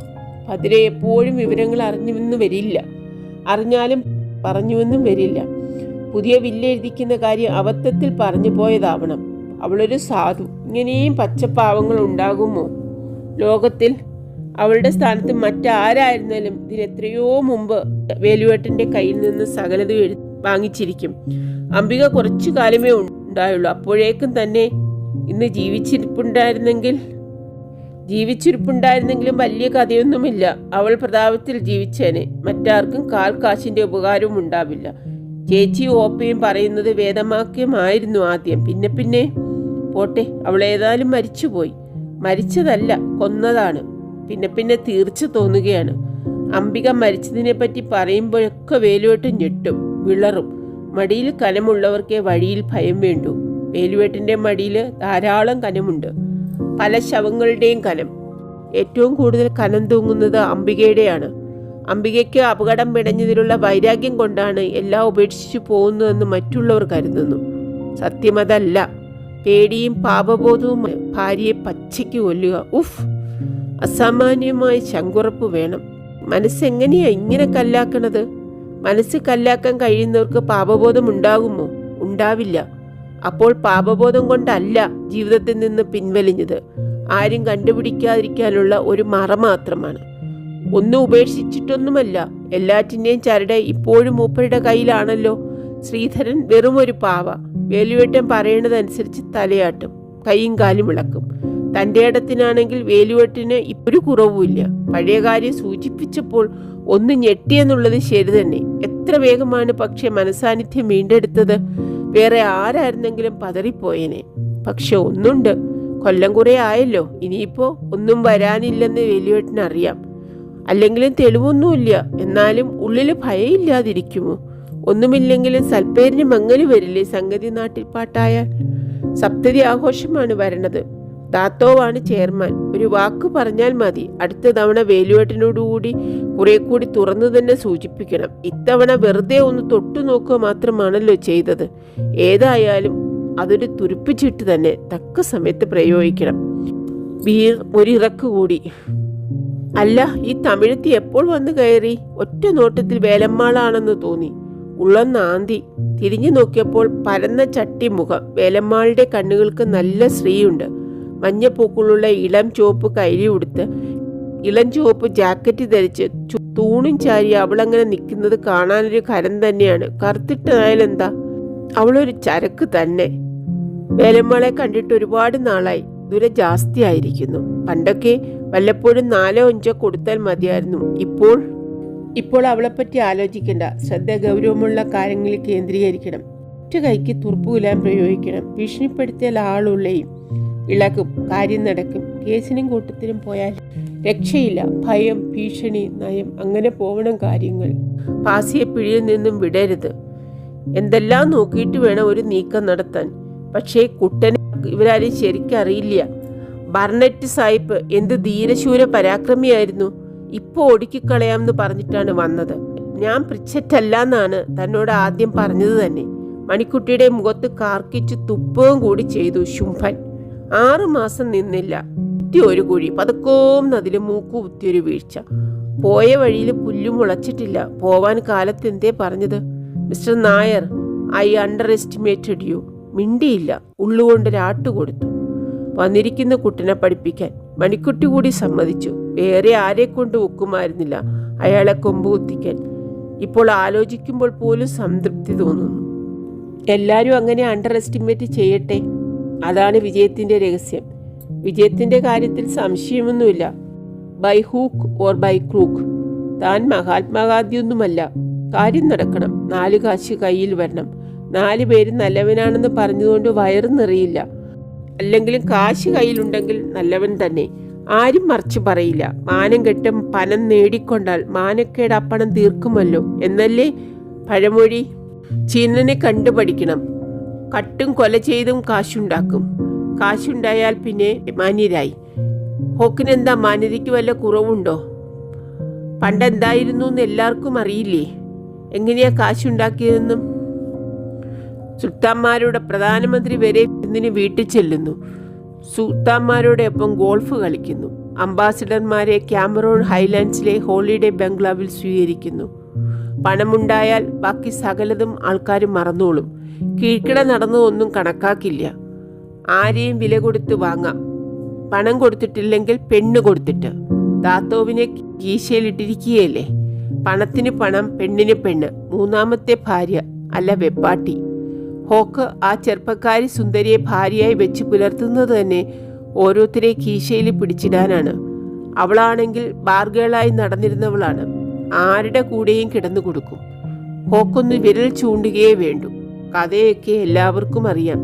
ഭദ്ര എപ്പോഴും വിവരങ്ങൾ അറിഞ്ഞുവെന്ന് വരില്ല. അറിഞ്ഞാലും പറഞ്ഞുവെന്നും വരില്ല. പുതിയ വില്ലെഴുതിക്കുന്ന കാര്യം അബദ്ധത്തിൽ പറഞ്ഞു പോയതാവണം. അവളൊരു സാധു. ഇങ്ങനെയും പച്ചപ്പാവങ്ങൾ ഉണ്ടാകുമോ ലോകത്തിൽ? അവളുടെ സ്ഥാനത്ത് മറ്റാരായിരുന്നാലും ഇതിനെത്രയോ മുമ്പ് വേലുവേട്ടന്റെ കയ്യിൽ നിന്ന് സകലതും വാങ്ങിച്ചിരിക്കും. അംബിക കുറച്ചു കാലമേ ഉണ്ടായുള്ളൂ. അപ്പോഴേക്കും തന്നെ ഇന്ന് ജീവിച്ചിരിപ്പുണ്ടായിരുന്നെങ്കിലും വലിയ കഥയൊന്നുമില്ല. അവൾ പ്രതാപത്തിൽ ജീവിച്ചേനെ. മറ്റാർക്കും കാൽ കാശിന്റെ ഉപകാരവും ഉണ്ടാവില്ല. ചേച്ചി ഓപ്പയും പറയുന്നത് വേദവാക്യമായിരുന്നു ആദ്യം. പിന്നെ പോട്ടെ, അവൾ ഏതായാലും മരിച്ചുപോയി. മരിച്ചതല്ല, കൊന്നതാണ്. പിന്നെ തീർച്ച തോന്നുകയാണ്. അംബിക മരിച്ചതിനെ പറ്റി പറയുമ്പോഴൊക്കെ വേലുവേട്ടൻ ഞെട്ടും, വിളറും. മടിയിൽ കനമുള്ളവർക്കേ വഴിയിൽ ഭയം വേണ്ടൂ. വേലുവേട്ടന്റെ മടിയിൽ ധാരാളം കനമുണ്ട്. പല ശവങ്ങളുടെയും കനം. ഏറ്റവും കൂടുതൽ കനം തൂങ്ങുന്നത് അംബികയുടെയാണ്. അംബികയ്ക്ക് അപകടം പിടഞ്ഞതിലുള്ള വൈരാഗ്യം കൊണ്ടാണ് എല്ലാം ഉപേക്ഷിച്ചു പോകുന്നതെന്ന് മറ്റുള്ളവർ കരുതുന്നു. സത്യമതല്ല. പേടിയും പാപബോധവും ഭാര്യയെ പച്ചയ്ക്ക് കൊല്ലുക. അസാമാന്യമായ ശങ്കുറപ്പ് വേണം. മനസ്സെങ്ങനെയാ ഇങ്ങനെ കല്ലാക്കണത്? മനസ്സ് കല്ലാക്കാൻ കഴിയുന്നവർക്ക് പാപബോധം ഉണ്ടാകുമോ? ഉണ്ടാവില്ല. അപ്പോൾ പാപബോധം കൊണ്ടല്ല ജീവിതത്തിൽ നിന്ന് പിൻവലിഞ്ഞത്. ആരും കണ്ടുപിടിക്കാതിരിക്കാനുള്ള ഒരു മറ മാത്രമാണ്. ഒന്നും ഉപേക്ഷിച്ചിട്ടൊന്നുമല്ല. എല്ലാറ്റിൻ്റെയും ചരട് ഇപ്പോഴും മൂപ്പരുടെ കയ്യിലാണല്ലോ. ശ്രീധരൻ വെറും ഒരു പാവ. വേലുവേട്ടൻ പറയണതനുസരിച്ച് തലയാട്ടും, കൈയും കാലും ഇളക്കും. തൻ്റെ ഇടത്തിനാണെങ്കിൽ വേലുവേട്ടിന് ഒരു കുറവുമില്ല. പഴയ കാര്യം സൂചിപ്പിച്ചപ്പോൾ ഒന്ന് ഞെട്ടിയെന്നുള്ളത് ശരി തന്നെ. എത്ര വേഗമാണ് പക്ഷെ മനസാന്നിധ്യം വീണ്ടെടുത്തത്. വേറെ ആരായിരുന്നെങ്കിലും പതറിപ്പോയേനെ. പക്ഷെ ഒന്നുണ്ട്, കൊല്ലം കുറെ ആയല്ലോ. ഇനിയിപ്പോ ഒന്നും വരാനില്ലെന്ന് വേലുവേട്ടനറിയാം. അല്ലെങ്കിലും തെളിവൊന്നുമില്ല. എന്നാലും ഉള്ളിൽ ഭയമില്ലാതിരിക്കുമോ? ഒന്നുമില്ലെങ്കിലും സൽപ്പേരിന് മങ്ങല് വരില്ലേ സംഗതി നാട്ടിൽ പാട്ടായാൽ? സപ്തതി ആഘോഷമാണ് വരണത്. ദാത്തോവാണ് ചെയർമാൻ. ഒരു വാക്ക് പറഞ്ഞാൽ മതി. അടുത്ത തവണ വേലുവേട്ടനോടുകൂടി കുറെ കൂടി തുറന്നു തന്നെ സൂചിപ്പിക്കണം. ഇത്തവണ വെറുതെ ഒന്ന് തൊട്ടു നോക്കുക മാത്രമാണല്ലോ ചെയ്തത്. ഏതായാലും അതൊരു തുരുപ്പിച്ചിട്ട് തന്നെ തക്ക സമയത്ത് പ്രയോഗിക്കണം. വീർ ഒരിറക്ക് കൂടി. അല്ല, ഈ തമിഴത്തി എപ്പോൾ വന്നു കയറി? ഒറ്റ നോട്ടത്തിൽ വേലമ്മാളാണെന്ന് തോന്നി. ഉള്ളം നാന്തി. തിരിഞ്ഞു നോക്കിയപ്പോൾ പരന്ന ചട്ടിമുഖം. വേലമ്മാളുടെ കണ്ണുകൾക്ക് നല്ല ശ്രീയുണ്ട്. മഞ്ഞപ്പൂക്കളുള്ള ഇളം ചുവപ്പ് കൈലി ഉടുത്ത് ഇളം ചുവപ്പ് ജാക്കറ്റ് ധരിച്ച് തൂണും ചാരി അവളങ്ങനെ നിൽക്കുന്നത് കാണാനൊരു കരം തന്നെയാണ്. കറുത്തിട്ടായാലെന്താ, അവളൊരു ചരക്ക് തന്നെ. വേലമ്മളെ കണ്ടിട്ട് ഒരുപാട് നാളായി. ദുര ജാസ്തി ആയിരിക്കുന്നു. പണ്ടൊക്കെ വല്ലപ്പോഴും 4-5 കൊടുത്താൽ മതിയായിരുന്നു. ഇപ്പോൾ അവളെപ്പറ്റി ആലോചിക്കണ്ട. ശ്രദ്ധ ഗൗരവമുള്ള കാര്യങ്ങളിൽ കേന്ദ്രീകരിക്കണം. ഒറ്റ കൈക്ക് തുറപ്പുകുലാൻ പ്രയോഗിക്കണം. ഭീഷണിപ്പെടുത്തിയാൽ ആളുള്ളയും ഇളകും, കാര്യം നടക്കും. കേസിനും കൂട്ടത്തിനും പോയാൽ രക്ഷയില്ല. ഭയം, ഭീഷണി, നയം, അങ്ങനെ പോവണം കാര്യങ്ങൾ. പാസിയെ പിഴിയിൽ നിന്നും വിടരുത്. എന്തെല്ലാം നോക്കിയിട്ട് വേണം ഒരു നീക്കം നടത്താൻ. പക്ഷേ കുട്ടനെ ഇവരാരും ശരിക്കറിയില്ല. ബർണറ്റ് സാഹിബ് എന്ത് ധീരശൂര പരാക്രമിയായിരുന്നു. ഇപ്പോൾ ഒടുക്കിക്കളയാമെന്ന് പറഞ്ഞിട്ടാണ് വന്നത്. ഞാൻ പ്രിച്ചറ്റല്ലാന്നാണ് തന്നോട് ആദ്യം പറഞ്ഞത് തന്നെ. മണിക്കുട്ടിയുടെ മുഖത്ത് കാർക്കിച്ച് തുപ്പവും കൂടി ചെയ്തു ശുംഭൻ. 6 മാസം നിന്നില്ല. ഒരു കുഴി, പതുക്കോം നദില് മൂക്കു കുത്തിയൊരു വീഴ്ച. പോയ വഴിയിൽ പുല്ലു മുളച്ചിട്ടില്ല. പോവാൻ കാലത്ത് എന്തേ പറഞ്ഞത്? Mister Nair, I underestimated you. മിണ്ടിയില്ല. ഉള്ളുകൊണ്ടൊരാട്ടു കൊടുത്തു. വന്നിരിക്കുന്ന കുട്ടനെ പഠിപ്പിക്കാൻ മണിക്കുട്ടി കൂടി സമ്മതിച്ചു. വേറെ ആരെ കൊണ്ട് ഒക്കുമായിരുന്നില്ല അയാളെ കൊമ്പ് കുത്തിക്കാൻ. ഇപ്പോൾ ആലോചിക്കുമ്പോൾ പോലും സംതൃപ്തി തോന്നുന്നു. എല്ലാവരും അങ്ങനെ അണ്ടർ എസ്റ്റിമേറ്റ് ചെയ്യട്ടെ. അതാണ് വിജയത്തിൻ്റെ രഹസ്യം. വിജയത്തിൻ്റെ കാര്യത്തിൽ സംശയമൊന്നുമില്ല. By hook or by crook. താൻ മഹാത്മാഗാന്ധിയൊന്നുമല്ല. കാര്യം നടക്കണം. 4 കാശ് കയ്യിൽ വരണം. 4 പേര് നല്ലവനാണെന്ന് പറഞ്ഞതുകൊണ്ട് വയറ് നിറയില്ല. അല്ലെങ്കിലും കാശ് കയ്യിലുണ്ടെങ്കിൽ നല്ലവൻ തന്നെ. ആരും മറിച്ച് പറയില്ല. മാനം കെട്ട് പണം നേടിക്കൊണ്ടാൽ മാനക്കേട് അപ്പണം തീർക്കുമല്ലോ എന്നല്ലേ പഴമൊഴി. ചീനനെ കണ്ടുപഠിക്കണം. കട്ടും കൊല ചെയ്തും കാശുണ്ടാക്കും. കാശുണ്ടായാൽ പിന്നെ മാന്യരായി. ഹോക്കിനെന്താ മാന്യതയ്ക്ക് വല്ല കുറവുണ്ടോ? പണ്ടെന്തായിരുന്നു എന്ന് എല്ലാവർക്കും അറിയില്ലേ? എങ്ങനെയാ കാശുണ്ടാക്കിയതെന്നും. സുൽത്താന്മാരുടെ പ്രധാനമന്ത്രി വരെ ഇതിന് വീട്ടിൽ ചെല്ലുന്നു. സുൽത്താന്മാരുടെ ഒപ്പം ഗോൾഫ് കളിക്കുന്നു. അംബാസിഡർമാരെ ക്യാമറോൺ ഹൈലാൻഡ്സിലെ ഹോളിഡേ ബംഗ്ലാവിൽ സ്വീകരിക്കുന്നു. പണമുണ്ടായാൽ ബാക്കി സകലതും ആൾക്കാർ മറന്നോളും. കീഴ്ക്കിട നടന്നതൊന്നും കണക്കാക്കില്ല. ആരെയും വില കൊടുത്ത് വാങ്ങാം. പണം കൊടുത്തിട്ടില്ലെങ്കിൽ പെണ്ണ് കൊടുത്തിട്ട്. ദാത്തോവിനെ കീശയിലിട്ടിരിക്കുകയല്ലേ. പണത്തിന് പണം, പെണ്ണിന് പെണ്ണ്. 3ാമത്തെ ഭാര്യ അല്ല വെപ്പാട്ടി. ഹോക്ക് ആ ചെറുപ്പക്കാരി സുന്ദരിയെ ഭാര്യയായി വെച്ച് പുലർത്തുന്നത് തന്നെ ഓരോരുത്തരെ കീശയിൽ പിടിച്ചിടാനാണ്. അവളാണെങ്കിൽ ബാർഗേളായി നടന്നിരുന്നവളാണ്. ആരുടെ കൂടെയും കിടന്നു കൊടുക്കും. ഹോക്കൊന്ന് വിരൽ ചൂണ്ടുകയേ വേണ്ടു. കഥയൊക്കെ എല്ലാവർക്കും അറിയാം.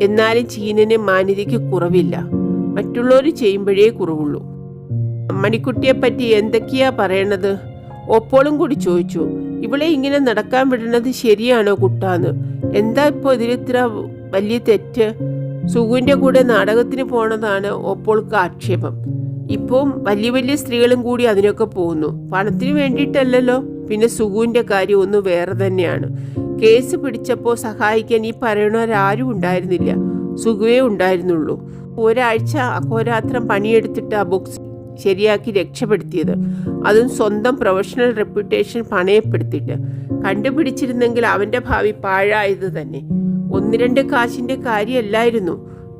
എന്നാലും ചീനന് മാന്യതയ്ക്ക് കുറവില്ല. മറ്റുള്ളവർ ചെയ്യുമ്പോഴേ കുറവുള്ളൂ. മണിക്കുട്ടിയെപ്പറ്റി എന്തൊക്കെയാ പറയണത്? ഒപ്പോളും കൂടി ചോദിച്ചു. ഇവളെ ഇങ്ങനെ നടക്കാൻ വിടുന്നത് ശരിയാണോ കുട്ടാന്ന്? എന്താ ഇപ്പോൾ ഇതിലിത്ര വലിയ തെറ്റ്? സുഗുവിൻ്റെ കൂടെ നാടകത്തിന് പോണതാണ് ഒപ്പോൾക്ക് ആക്ഷേപം. ഇപ്പം വലിയ വലിയ സ്ത്രീകളും കൂടി അതിനൊക്കെ പോകുന്നു. പണത്തിന് വേണ്ടിയിട്ടല്ലല്ലോ. പിന്നെ സുഗുവിൻ്റെ കാര്യം ഒന്ന് വേറെ തന്നെയാണ്. കേസ് പിടിച്ചപ്പോൾ സഹായിക്കാൻ ഈ പറയണവരാരും ഉണ്ടായിരുന്നില്ല. സുഗുവേ ഉണ്ടായിരുന്നുള്ളൂ. ഒരാഴ്ച അഹോരാത്രം പണിയെടുത്തിട്ട് ആ ബോക്സ് ശരിയാക്കി രക്ഷപ്പെടുത്തിയത്. അതും സ്വന്തം പ്രൊഫഷണൽ റെപ്യൂട്ടേഷൻ പണയപ്പെടുത്തിയിട്ട്. കണ്ടുപിടിച്ചിരുന്നെങ്കിൽ അവൻ്റെ ഭാവി പാഴായത് തന്നെ. 1-2 കാശിൻ്റെ കാര്യമല്ലായിരുന്നു.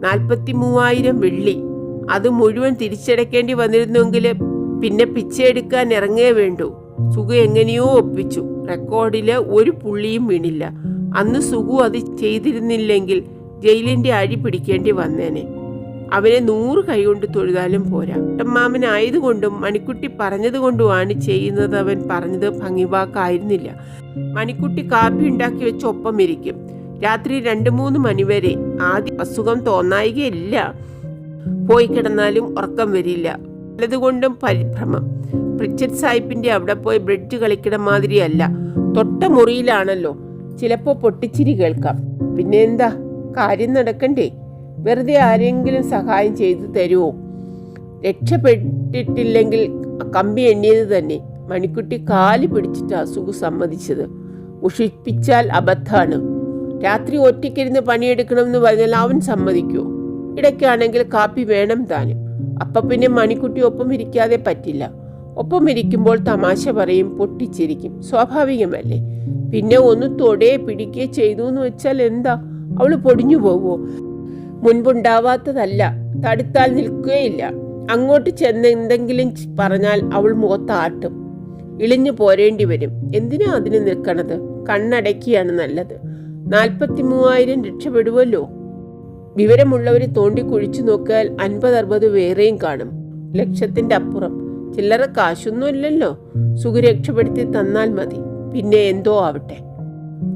43,000 വെള്ളി. അത് മുഴുവൻ തിരിച്ചടയ്ക്കേണ്ടി വന്നിരുന്നെങ്കിൽ പിന്നെ പിച്ചെടുക്കാൻ ഇറങ്ങേ വേണ്ടു. സുഗു എങ്ങനെയോ ഒപ്പിച്ചു. റെക്കോർഡില് ഒരു പുള്ളിയും വീണില്ല. അന്ന് സുഗു അത് ചെയ്തിരുന്നില്ലെങ്കിൽ ജയിലിൻ്റെ അഴി പിടിക്കേണ്ടി വന്നേനെ. അവനെ 100 കൈകൊണ്ട് തൊഴുതാലും പോരാ. മാമനായതുകൊണ്ടും മണിക്കുട്ടി പറഞ്ഞതുകൊണ്ടുമാണ് ചെയ്യുന്നത്. അവൻ പറഞ്ഞത് ഭംഗിവാക്കായിരുന്നില്ല. മണിക്കുട്ടി കാപ്പി ഉണ്ടാക്കി വെച്ച് ഒപ്പം ഇരിക്കും. രാത്രി 2-3 മണിവരെ. ആദ്യം അസുഖം തോന്നായികയില്ല. പോയി കിടന്നാലും ഉറക്കം വരില്ല. പലതുകൊണ്ടും പരിഭ്രമം. പ്രിച്ചറ്റ് സാഹിബിന്റെ അവിടെ പോയി ബ്രിഡ്ജ് കളിക്കണ മാതിരിയല്ല. തൊട്ട മുറിയിലാണല്ലോ. ചിലപ്പോൾ പൊട്ടിച്ചിരി കേൾക്കാം. പിന്നെ എന്താ, കാര്യം നടക്കണ്ടേ? വെറുതെ ആരെങ്കിലും സഹായം ചെയ്തു തരുമോ? രക്ഷപ്പെട്ടിട്ടില്ലെങ്കിൽ കമ്പി എണ്ണിയത് തന്നെ. മണിക്കുട്ടി കാല് പിടിച്ചിട്ട് അസുഖം സമ്മതിച്ചത്. മുഷിപ്പിച്ചാൽ അബദ്ധാണ്. രാത്രി ഒറ്റയ്ക്കിരുന്ന് പണിയെടുക്കണമെന്ന് പറഞ്ഞാൽ അവൻ സമ്മതിക്കുമോ? ഇടയ്ക്കാണെങ്കിൽ കാപ്പി വേണം താനും. അപ്പം പിന്നെ മണിക്കുട്ടി ഒപ്പം ഇരിക്കാതെ പറ്റില്ല. ഒപ്പം ഇരിക്കുമ്പോൾ തമാശ പറയും, പൊട്ടിച്ചിരിക്കും. സ്വാഭാവികമല്ലേ. പിന്നെ ഒന്ന് തൊടയെ പിടിക്കുകയോ ചെയ്തു എന്ന് വെച്ചാൽ എന്താ, അവൾ പൊടിഞ്ഞു പോവോ? മുൻപുണ്ടാവാത്തതല്ല. തടുത്താൽ നിൽക്കുകയില്ല. അങ്ങോട്ട് ചെന്ന് എന്തെങ്കിലും പറഞ്ഞാൽ അവൾ മുഖത്താട്ടും. ഇളിഞ്ഞു പോരേണ്ടി വരും. എന്തിനാ അതിന് നിൽക്കണത്? കണ്ണടക്കിയാണ് നല്ലത്. 43,000 രക്ഷപ്പെടുമല്ലോ. വിവരമുള്ളവർ തോണ്ടി കുഴിച്ചു നോക്കിയാൽ 50-60 വേറെയും കാണും. ലക്ഷത്തിന്റെ അപ്പുറം. ചില്ലറ കാശൊന്നുമില്ലല്ലോ. സുഖം രക്ഷപ്പെടുത്തി തന്നാൽ മതി. പിന്നെ എന്തോ ആവട്ടെ.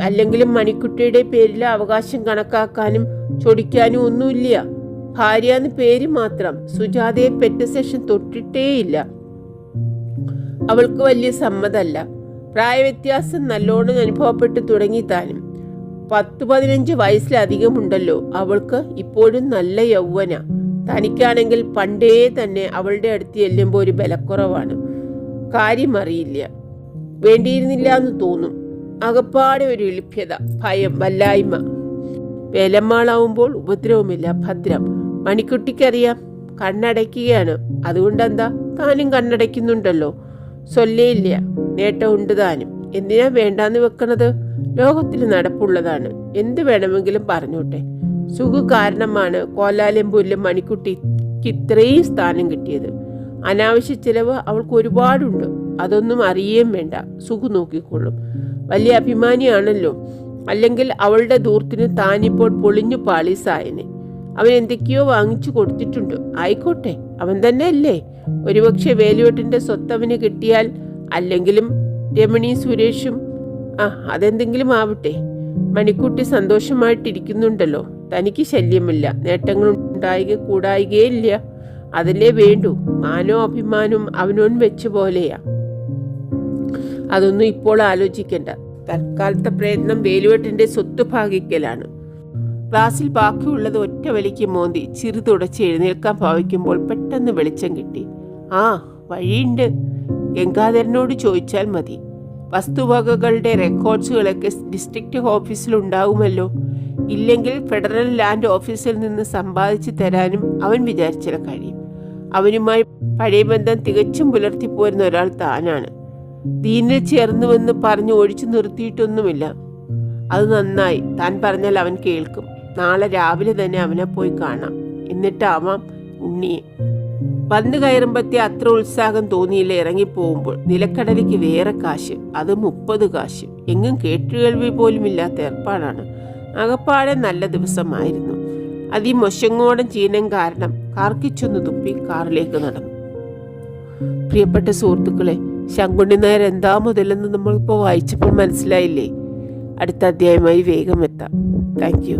അല്ലെങ്കിലും മണിക്കുട്ടിയുടെ പേരിലെ അവകാശം കണക്കാക്കാനും ചൊടിക്കാനും ഒന്നുമില്ല. ഭാര്യ പേര് മാത്രം. സുജാതയെ പെറ്റ ശേഷം തൊട്ടിട്ടേയില്ല. അവൾക്ക് വലിയ സമ്മതമല്ല. പ്രായവ്യത്യാസം നല്ലോണം അനുഭവപ്പെട്ടു തുടങ്ങി താനും. 10-15 വയസ്സിലധികമുണ്ടല്ലോ അവൾക്ക്. ഇപ്പോഴും നല്ല യൗവന. തനിക്കാണെങ്കിൽ പണ്ടേ തന്നെ അവളുടെ അടുത്ത് ചെല്ലുമ്പോൾ ഒരു ബലക്കുറവാണ്. കാര്യം അറിയില്ല. വേണ്ടിയിരുന്നില്ല എന്ന് തോന്നും. അകപ്പാടെ ഒരു എളിപ്യത, ഭയം, വല്ലായ്മ. വേലമ്മാളാവുമ്പോൾ ഉപദ്രവമില്ല, ഭദ്രം. മണിക്കുട്ടിക്കറിയാം കണ്ണടയ്ക്കുകയാണ്. അതുകൊണ്ടെന്താ? താനും കണ്ണടയ്ക്കുന്നുണ്ടല്ലോ. സൊല്ലേയില്ല, നേട്ടമുണ്ട് താനും. എന്തിനാ വേണ്ടാന്ന് വെക്കണത്? ലോകത്തിൽ നടപ്പുള്ളതാണ്. എന്ത് വേണമെങ്കിലും പറഞ്ഞോട്ടെ. സുഖു കാരണമാണ് കോലാലംപൂരിലെ മണിക്കുട്ടിക്ക് ഇത്രയും സ്ഥാനം കിട്ടിയത്. അനാവശ്യ ചിലവ് അവൾക്ക് ഒരുപാടുണ്ട്. അതൊന്നും അറിയേം വേണ്ട. സുഖു നോക്കിക്കൊള്ളും. വലിയ അഭിമാനിയാണല്ലോ. അല്ലെങ്കിൽ അവളുടെ ദൂർത്തിന് താനിപ്പോൾ പൊളിഞ്ഞു പാളീസായനെ. അവൻ എന്തൊക്കെയോ വാങ്ങിച്ചു കൊടുത്തിട്ടുണ്ട്. ആയിക്കോട്ടെ, അവൻ തന്നെ അല്ലേ. ഒരുപക്ഷെ വേലുവേട്ടൻ്റെ സ്വത്തവന് കിട്ടിയാൽ, അല്ലെങ്കിലും രമണി സുരേഷും, അതെന്തെങ്കിലും ആവട്ടെ. മണിക്കുട്ടി സന്തോഷമായിട്ടിരിക്കുന്നുണ്ടല്ലോ. തനിക്ക് ശല്യമില്ല. നേട്ടങ്ങൾ കൂടായികയില്ല. അതല്ലേ വേണ്ടു. മാനോ അഭിമാനവും അവനോൻ വെച്ച പോലെയാ. അതൊന്നും ഇപ്പോൾ ആലോചിക്കണ്ട. തൽക്കാലത്തെ പ്രയത്നം വേലുവേട്ടൻ്റെ സ്വത്ത് ഭാഗിക്കലാണ്. ക്ലാസ്സിൽ ബാക്കിയുള്ളത് ഒറ്റ വലിക്ക് മോന്തി ചിറി തുടച്ച് എഴുന്നേൽക്കാൻ ഭാവിക്കുമ്പോൾ പെട്ടെന്ന് വെളിച്ചം കിട്ടി. വഴിയുണ്ട്. ഗംഗാധരനോട് ചോദിച്ചാൽ മതി. വസ്തുവകകളുടെ റെക്കോർഡ്സുകളൊക്കെ ഡിസ്ട്രിക്റ്റ് ഓഫീസിലുണ്ടാകുമല്ലോ. ഇല്ലെങ്കിൽ ഫെഡറൽ ലാൻഡ് ഓഫീസിൽ നിന്ന് സമ്പാദിച്ചു തരാനും അവൻ വിചാരിച്ചാൽ കഴിയും. അവനുമായി പഴയ ബന്ധം തികച്ചും പുലർത്തിപ്പോരുന്ന ഒരാൾ താനാണ്. ദീനിൽ ചേർന്നുവെന്ന് പറഞ്ഞ് ഒഴിച്ചു നിർത്തിയിട്ടൊന്നുമില്ല. അത് നന്നായി. താൻ പറഞ്ഞാൽ അവൻ കേൾക്കും. നാളെ രാവിലെ തന്നെ അവനെ പോയി കാണാം. എന്നിട്ടാവാം ഉണ്ണിയെ. വന്നു കയറുമ്പത്തെ അത്ര ഉത്സാഹം തോന്നിയില്ല. ഇറങ്ങിപ്പോകുമ്പോൾ നിലക്കടലിക്ക് വേറെ കാശ്, അത് 30 കാശ്. എങ്ങും കേട്ടുകേൾവി പോലും ഇല്ലാത്ത ഏർപ്പാടാണ്. അകപ്പാടെ നല്ല ദിവസമായിരുന്നു. അതിമൊശങ്ങോടൻ ചീനം കാരണം കാർക്കിച്ചൊന്ന് തുപ്പി കാറിലേക്ക് നടന്നു. പ്രിയപ്പെട്ട സുഹൃത്തുക്കളെ, ശങ്കുണ്ണി നായർ എന്താ മുതലെന്ന് നമ്മളിപ്പോൾ വായിച്ചപ്പോൾ മനസ്സിലായില്ലേ? അടുത്ത അധ്യായമായി വേഗം എത്താം. Thank you.